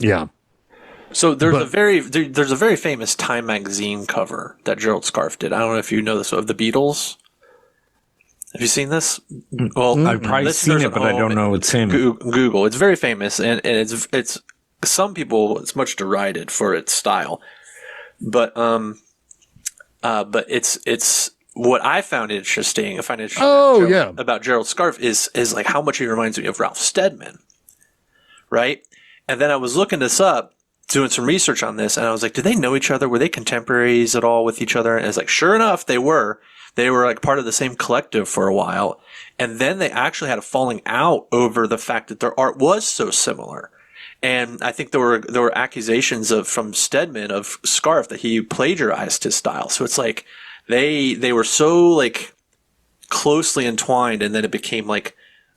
[SPEAKER 2] Yeah.
[SPEAKER 3] So there's a very famous Time magazine cover that Gerald Scarf did. I don't know if you know this of the Beatles. Have you seen this? Well,
[SPEAKER 1] I've probably seen it, but I don't know it's him.
[SPEAKER 3] Google. It's very famous, and it's some people it's much derided for its style, but it's what I found interesting. I find interesting. About Gerald Scarf is like how much he reminds me of Ralph Steadman, right? And then I was looking this up, doing some research on this, and I was like, did they know each other? Were they contemporaries at all with each other? And it's like, sure enough, they were. They were like part of the same collective for a while. And then they actually had a falling out over the fact that their art was so similar. And I think there were accusations from Steadman of Scarf that he plagiarized his style. So it's like they were so like closely entwined, and then it became like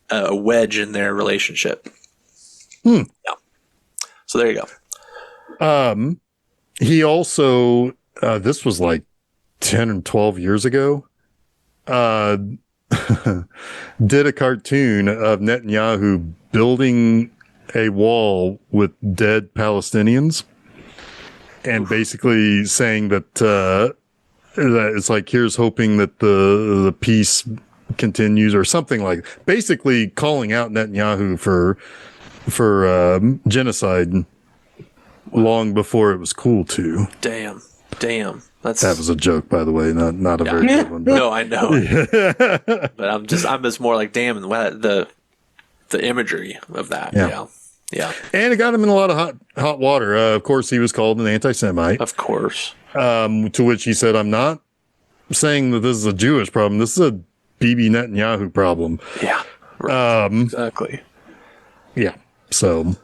[SPEAKER 3] a wedge in their relationship. Yeah. So there you go.
[SPEAKER 2] He also this was like 10 or 12 years ago, did a cartoon of Netanyahu building a wall with dead Palestinians and basically saying that it's like, here's hoping that the peace continues or something like, basically calling out Netanyahu for genocide long before it was cool to.
[SPEAKER 3] Damn.
[SPEAKER 2] That was a joke, by the way, not a very good one. But.
[SPEAKER 3] No, I know. But I'm just more like, damn, the imagery of that. Yeah.
[SPEAKER 2] And it got him in a lot of hot water. Of course, he was called an anti-Semite.
[SPEAKER 3] Of course.
[SPEAKER 2] To which he said, "I'm not saying that this is a Jewish problem. This is a Bibi Netanyahu problem."
[SPEAKER 3] Yeah. Right. Exactly.
[SPEAKER 2] Yeah. So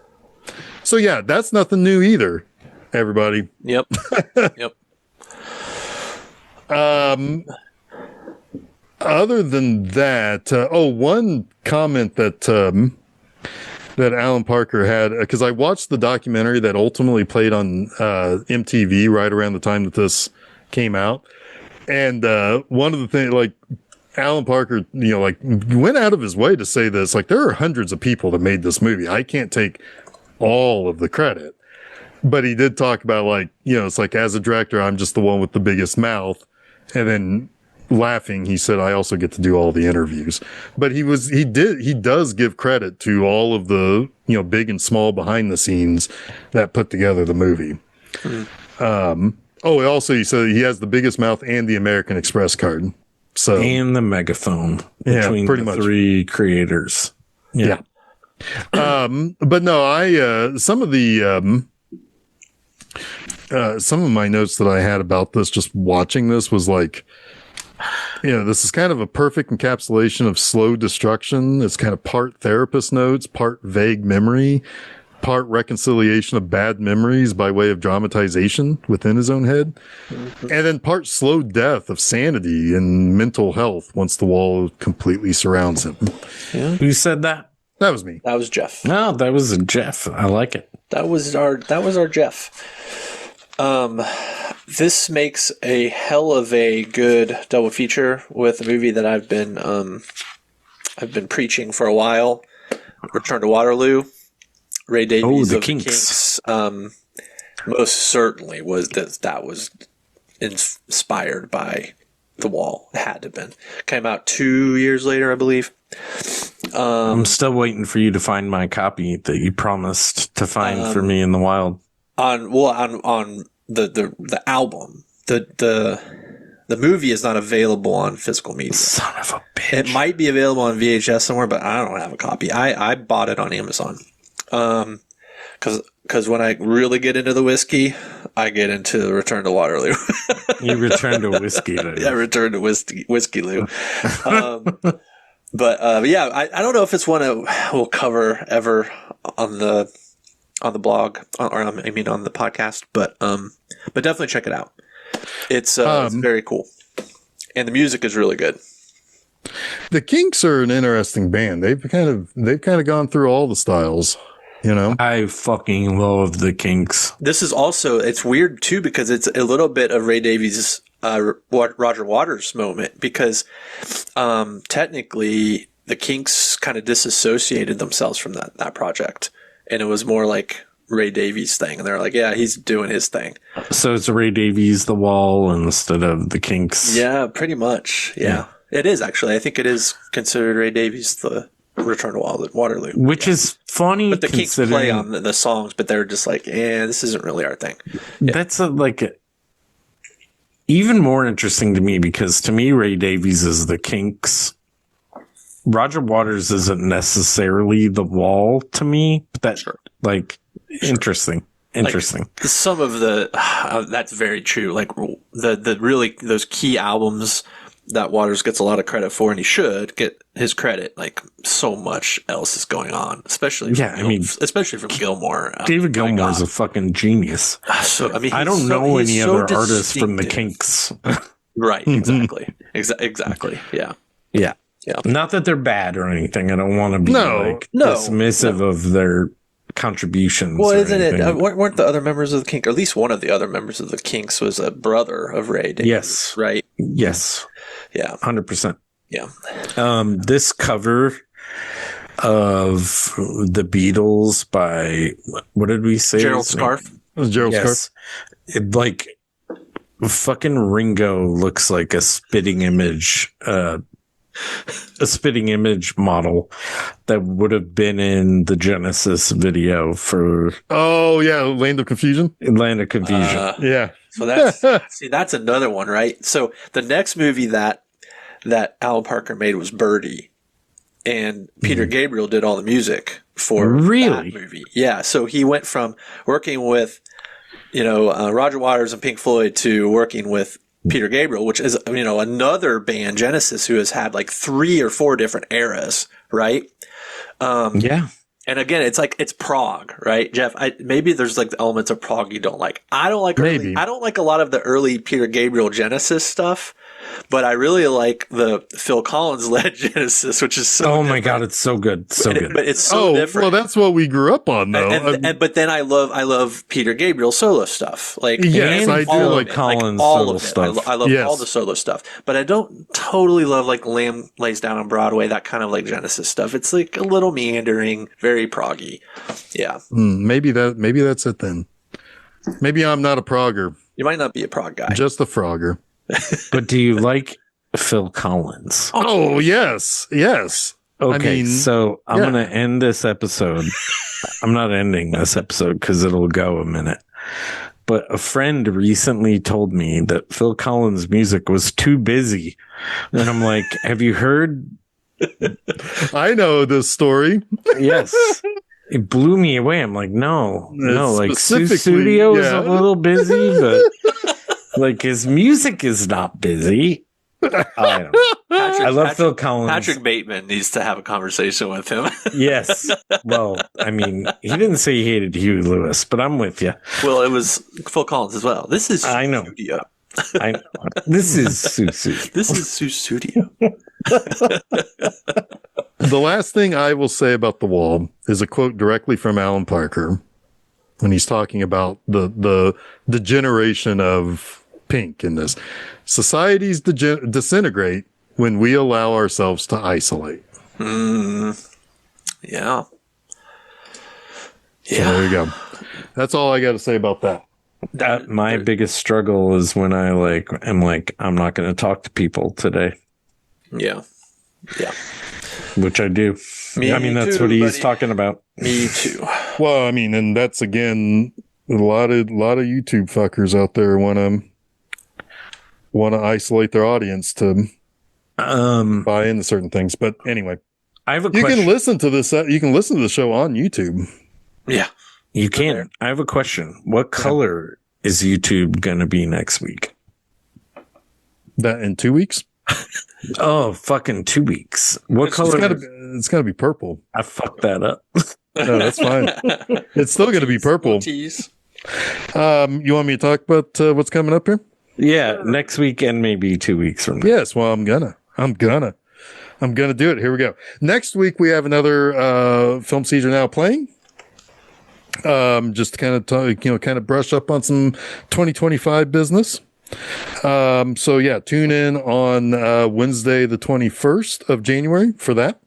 [SPEAKER 2] yeah, that's nothing new either. Everybody.
[SPEAKER 3] Yep. Yep.
[SPEAKER 2] Other than that, one comment that Alan Parker had, because I watched the documentary that ultimately played on MTV right around the time that this came out, and one of the things, like Alan Parker, went out of his way to say this, like there are hundreds of people that made this movie. I can't take all of the credit. But he did talk about it's like as a director, I'm just the one with the biggest mouth. And then laughing, he said, I also get to do all the interviews. But he does give credit to all of the, big and small behind the scenes that put together the movie. Also he said he has the biggest mouth and the American Express card. So
[SPEAKER 1] and the megaphone between
[SPEAKER 2] pretty
[SPEAKER 1] the
[SPEAKER 2] much.
[SPEAKER 1] three creators.
[SPEAKER 2] Yeah. But no, some of my notes that I had about this, just watching this, was like, This is kind of a perfect encapsulation of slow destruction. It's kind of part therapist notes, part vague memory, part reconciliation of bad memories by way of dramatization within his own head, and then part slow death of sanity and mental health once the wall completely surrounds him.
[SPEAKER 1] Yeah. Who said that?
[SPEAKER 2] That was me.
[SPEAKER 3] That was Jeff.
[SPEAKER 1] No, that was Jeff. I like it.
[SPEAKER 3] That was our Jeff. This makes a hell of a good double feature with a movie that I've been preaching for a while. Return to Waterloo. Ray Davies
[SPEAKER 1] the
[SPEAKER 3] of
[SPEAKER 1] Kinks.
[SPEAKER 3] The Kinks. Most certainly was that was inspired by The Wall. It had to have been. Came out 2 years later, I believe.
[SPEAKER 1] I'm still waiting for you to find my copy that you promised to find for me in the wild.
[SPEAKER 3] On the album. The movie is not available on physical media.
[SPEAKER 1] Son of a bitch.
[SPEAKER 3] It might be available on VHS somewhere, but I don't have a copy. I bought it on Amazon. Because when I really get into the whiskey, I get into the Return to Waterloo.
[SPEAKER 1] You return to whiskey, Lou.
[SPEAKER 3] Yeah, Return to whiskey Lou. But yeah, I don't know if it's one we'll cover ever on the blog or on the podcast, but definitely check it out. It's very cool, and the music is really good.
[SPEAKER 2] The Kinks are an interesting band. They've kind of gone through all the styles.
[SPEAKER 1] I fucking love the Kinks.
[SPEAKER 3] This is also, it's weird too, because it's a little bit of Ray Davies' Roger Waters moment, because technically the Kinks kind of disassociated themselves from that project, and it was more like Ray Davies' thing, and they're like, yeah, he's doing his thing.
[SPEAKER 1] So it's Ray Davies, The Wall, instead of the Kinks.
[SPEAKER 3] Yeah, pretty much. Yeah. It is actually. I think it is considered Ray Davies, the Return to Waterloo,
[SPEAKER 1] which is funny.
[SPEAKER 3] But the Kinks play on the songs, but they're just like, this isn't really our thing. Yeah.
[SPEAKER 1] That's even more interesting to me, because to me, Ray Davies is the Kinks. Roger Waters isn't necessarily The Wall to me, but that's interesting. Interesting.
[SPEAKER 3] Like, some of the that's very true. Like the really those key albums that Waters gets a lot of credit for, and he should get his credit. Like, so much else is going on, especially from Gilmour.
[SPEAKER 1] David Gilmour is a fucking genius.
[SPEAKER 3] So
[SPEAKER 1] I don't know any other artists from the Kinks.
[SPEAKER 3] Right? Exactly. Exactly. Yeah.
[SPEAKER 1] Yeah. Yeah. Not that they're bad or anything. I don't want to be dismissive of their contributions.
[SPEAKER 3] Well, isn't it? Weren't the other members of the Kinks, or at least one of the other members of the Kinks, was a brother of Ray Davies?
[SPEAKER 1] Yes.
[SPEAKER 3] Right.
[SPEAKER 1] Yes.
[SPEAKER 3] Yeah.
[SPEAKER 1] 100%.
[SPEAKER 3] Yeah.
[SPEAKER 1] This cover of the Beatles by, what did we say?
[SPEAKER 3] Gerald Scarfe.
[SPEAKER 2] It was Gerald Scarfe.
[SPEAKER 1] It, fucking Ringo looks like a spitting image model that would have been in the Genesis video for
[SPEAKER 2] Land of Confusion.
[SPEAKER 1] Yeah.
[SPEAKER 3] So that's another one, right? So the next movie that Alan Parker made was Birdie, and Peter Gabriel did all the music for that movie. Yeah. So he went from working with Roger Waters and Pink Floyd to working with Peter Gabriel, which is, another band, Genesis, who has had like 3 or 4 different eras, right?
[SPEAKER 1] Yeah.
[SPEAKER 3] And again, it's prog, right, Jeff? Maybe there's like the elements of prog you don't like. I don't like I don't like a lot of the early Peter Gabriel Genesis stuff, but I really like the Phil Collins led Genesis, which is so
[SPEAKER 1] my god, it's so good, good.
[SPEAKER 3] But it's so different.
[SPEAKER 2] Well, that's what we grew up on, though.
[SPEAKER 3] But then I love Peter Gabriel solo stuff. Like,
[SPEAKER 2] yes, I do like
[SPEAKER 1] Collins
[SPEAKER 3] all
[SPEAKER 1] solo
[SPEAKER 3] of it.
[SPEAKER 1] stuff.
[SPEAKER 3] I love all the solo stuff, but I don't totally love like Lamb Lays Down on Broadway, that kind of like Genesis stuff. It's like a little meandering, very proggy. Yeah.
[SPEAKER 2] Maybe that's it then. Maybe I'm not a progger.
[SPEAKER 3] You might not be a prog guy.
[SPEAKER 2] Just a frogger.
[SPEAKER 1] But do you like Phil Collins?
[SPEAKER 2] Oh, yes. Yes.
[SPEAKER 1] Okay, so I'm going to end this episode. I'm not ending this episode because it'll go a minute. But a friend recently told me that Phil Collins' music was too busy. And I'm like, have you heard?
[SPEAKER 2] I know this story.
[SPEAKER 1] Yes. It blew me away. I'm like, no, like
[SPEAKER 2] specifically,
[SPEAKER 1] Studio's a little busy, but like his music is not busy. I don't know. I love Phil Collins.
[SPEAKER 3] Patrick Bateman needs to have a conversation with him.
[SPEAKER 1] Yes. Well, I mean, he didn't say he hated Huey Lewis, but I'm with you.
[SPEAKER 3] Well, it was Phil Collins as well. This is
[SPEAKER 1] I know.
[SPEAKER 3] Studio.
[SPEAKER 1] I know. This is Susu.
[SPEAKER 3] This is Sue Studio.
[SPEAKER 2] The last thing I will say about The Wall is a quote directly from Alan Parker when he's talking about the degeneration of Pink in this. Societies disintegrate when we allow ourselves to isolate.
[SPEAKER 3] Yeah.
[SPEAKER 2] So there you go. That's all I got to say about that.
[SPEAKER 1] My biggest struggle is when I am I'm not going to talk to people today.
[SPEAKER 3] Yeah. Yeah.
[SPEAKER 1] Which I do. I mean, that's what he's talking about.
[SPEAKER 3] Me too.
[SPEAKER 2] Well, I mean, and that's again a lot of YouTube fuckers out there want to isolate their audience to buy into certain things. But anyway,
[SPEAKER 1] I have a
[SPEAKER 2] you
[SPEAKER 1] question.
[SPEAKER 2] can listen to this. You can listen to the show on YouTube.
[SPEAKER 3] Yeah,
[SPEAKER 1] you can. I have a question. What color is YouTube going to be next week?
[SPEAKER 2] That in 2 weeks?
[SPEAKER 1] Oh, fucking 2 weeks. What color?
[SPEAKER 2] It's got to be purple.
[SPEAKER 1] I fucked that up.
[SPEAKER 2] No, that's fine. It's still going to be purple.
[SPEAKER 3] Tease.
[SPEAKER 2] You want me to talk about what's coming up here?
[SPEAKER 1] Yeah, next week and maybe 2 weeks from now.
[SPEAKER 2] Yes. Well, I'm gonna do it. Here we go. Next week we have another Film Seizure Now playing. Just to kind of kind of brush up on some 2025 business. So yeah, tune in on Wednesday, the 21st of January for that.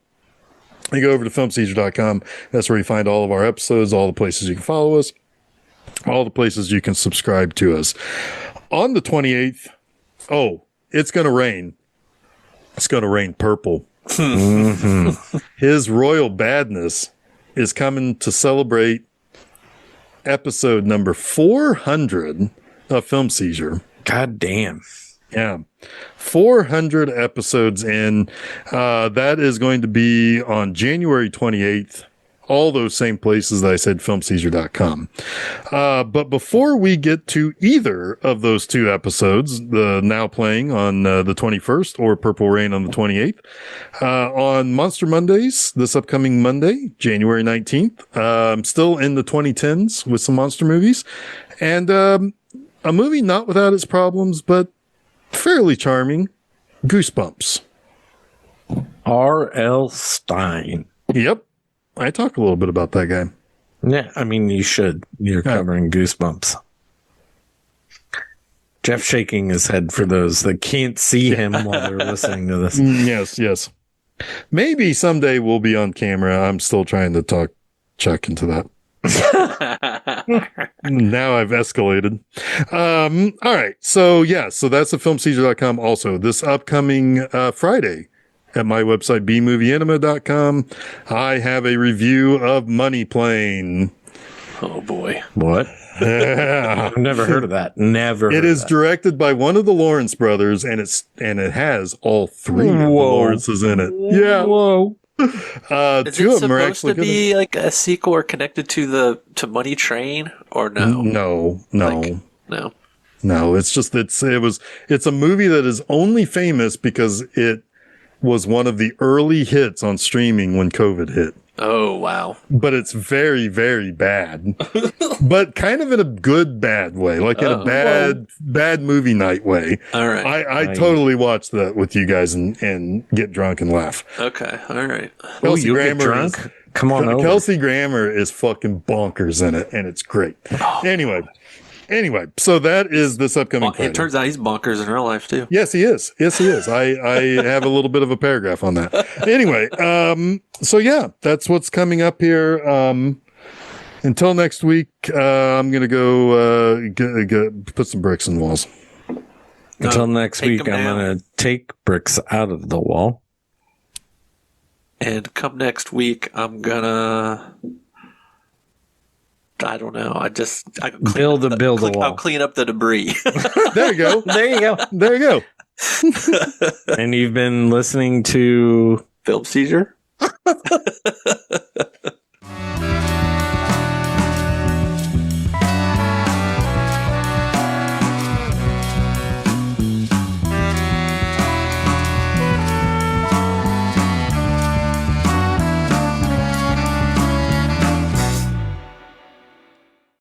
[SPEAKER 2] You go over to filmseizure.com. That's where you find all of our episodes, all the places you can follow us, all the places you can subscribe to us. On the 28th, it's going to rain. It's going to rain purple. Mm-hmm. His Royal Badness is coming to celebrate episode number 400 of Film Seizure.
[SPEAKER 1] God damn.
[SPEAKER 2] Yeah. 400 episodes in. That is going to be on January 28th. All those same places that I said, filmseizure.com. But before we get to either of those two episodes, the now playing on the 21st or Purple Rain on the 28th, on Monster Mondays, this upcoming Monday, January 19th, I'm still in the 2010s with some monster movies. And a movie not without its problems, but fairly charming, Goosebumps.
[SPEAKER 1] R.L. Stein.
[SPEAKER 2] Yep. I talk a little bit about that guy.
[SPEAKER 1] Yeah, I mean, you should. You're covering Goosebumps. Jeff shaking his head for those that can't see him while they're listening to this.
[SPEAKER 2] Yes. Maybe someday we'll be on camera. I'm still trying to talk Chuck into that. Now I've escalated. All right. So that's at filmseizure.com. Also, this upcoming Friday, at my website, bmovieanima.com, I have a review of Money Plane.
[SPEAKER 3] Oh, boy.
[SPEAKER 1] What? I've never heard of that. Never.
[SPEAKER 2] It is directed by one of the Lawrence brothers, and it has all three of the Lawrences in it. Yeah.
[SPEAKER 1] Whoa.
[SPEAKER 3] Is it supposed to be like a sequel or connected to Money Train, or no?
[SPEAKER 2] No.
[SPEAKER 3] No.
[SPEAKER 2] It's just it's a movie that is only famous because it was one of the early hits on streaming when COVID hit.
[SPEAKER 3] Oh, wow.
[SPEAKER 2] But it's very, very bad. But kind of in a good bad way, like in a bad movie night way.
[SPEAKER 3] All right.
[SPEAKER 2] I totally watch that with you guys and get drunk and laugh.
[SPEAKER 3] Okay. All right.
[SPEAKER 2] Kelsey Grammer
[SPEAKER 1] drunk? Come on over.
[SPEAKER 2] Kelsey Grammer is fucking bonkers in it, and it's great.
[SPEAKER 3] Oh.
[SPEAKER 2] Anyway, so that is this upcoming Friday.
[SPEAKER 3] It turns out he's bonkers in real life, too.
[SPEAKER 2] Yes, he is. I have a little bit of a paragraph on that. Anyway, so yeah, that's what's coming up here. Until next week, I'm going to go put some bricks in the walls.
[SPEAKER 1] Until next week, I'm going to take bricks out of the wall.
[SPEAKER 3] And come next week, I'm going to... I don't know.
[SPEAKER 1] Build a wall.
[SPEAKER 3] I'll clean up the debris.
[SPEAKER 2] There you go.
[SPEAKER 1] And you've been listening to
[SPEAKER 3] Film Seizure?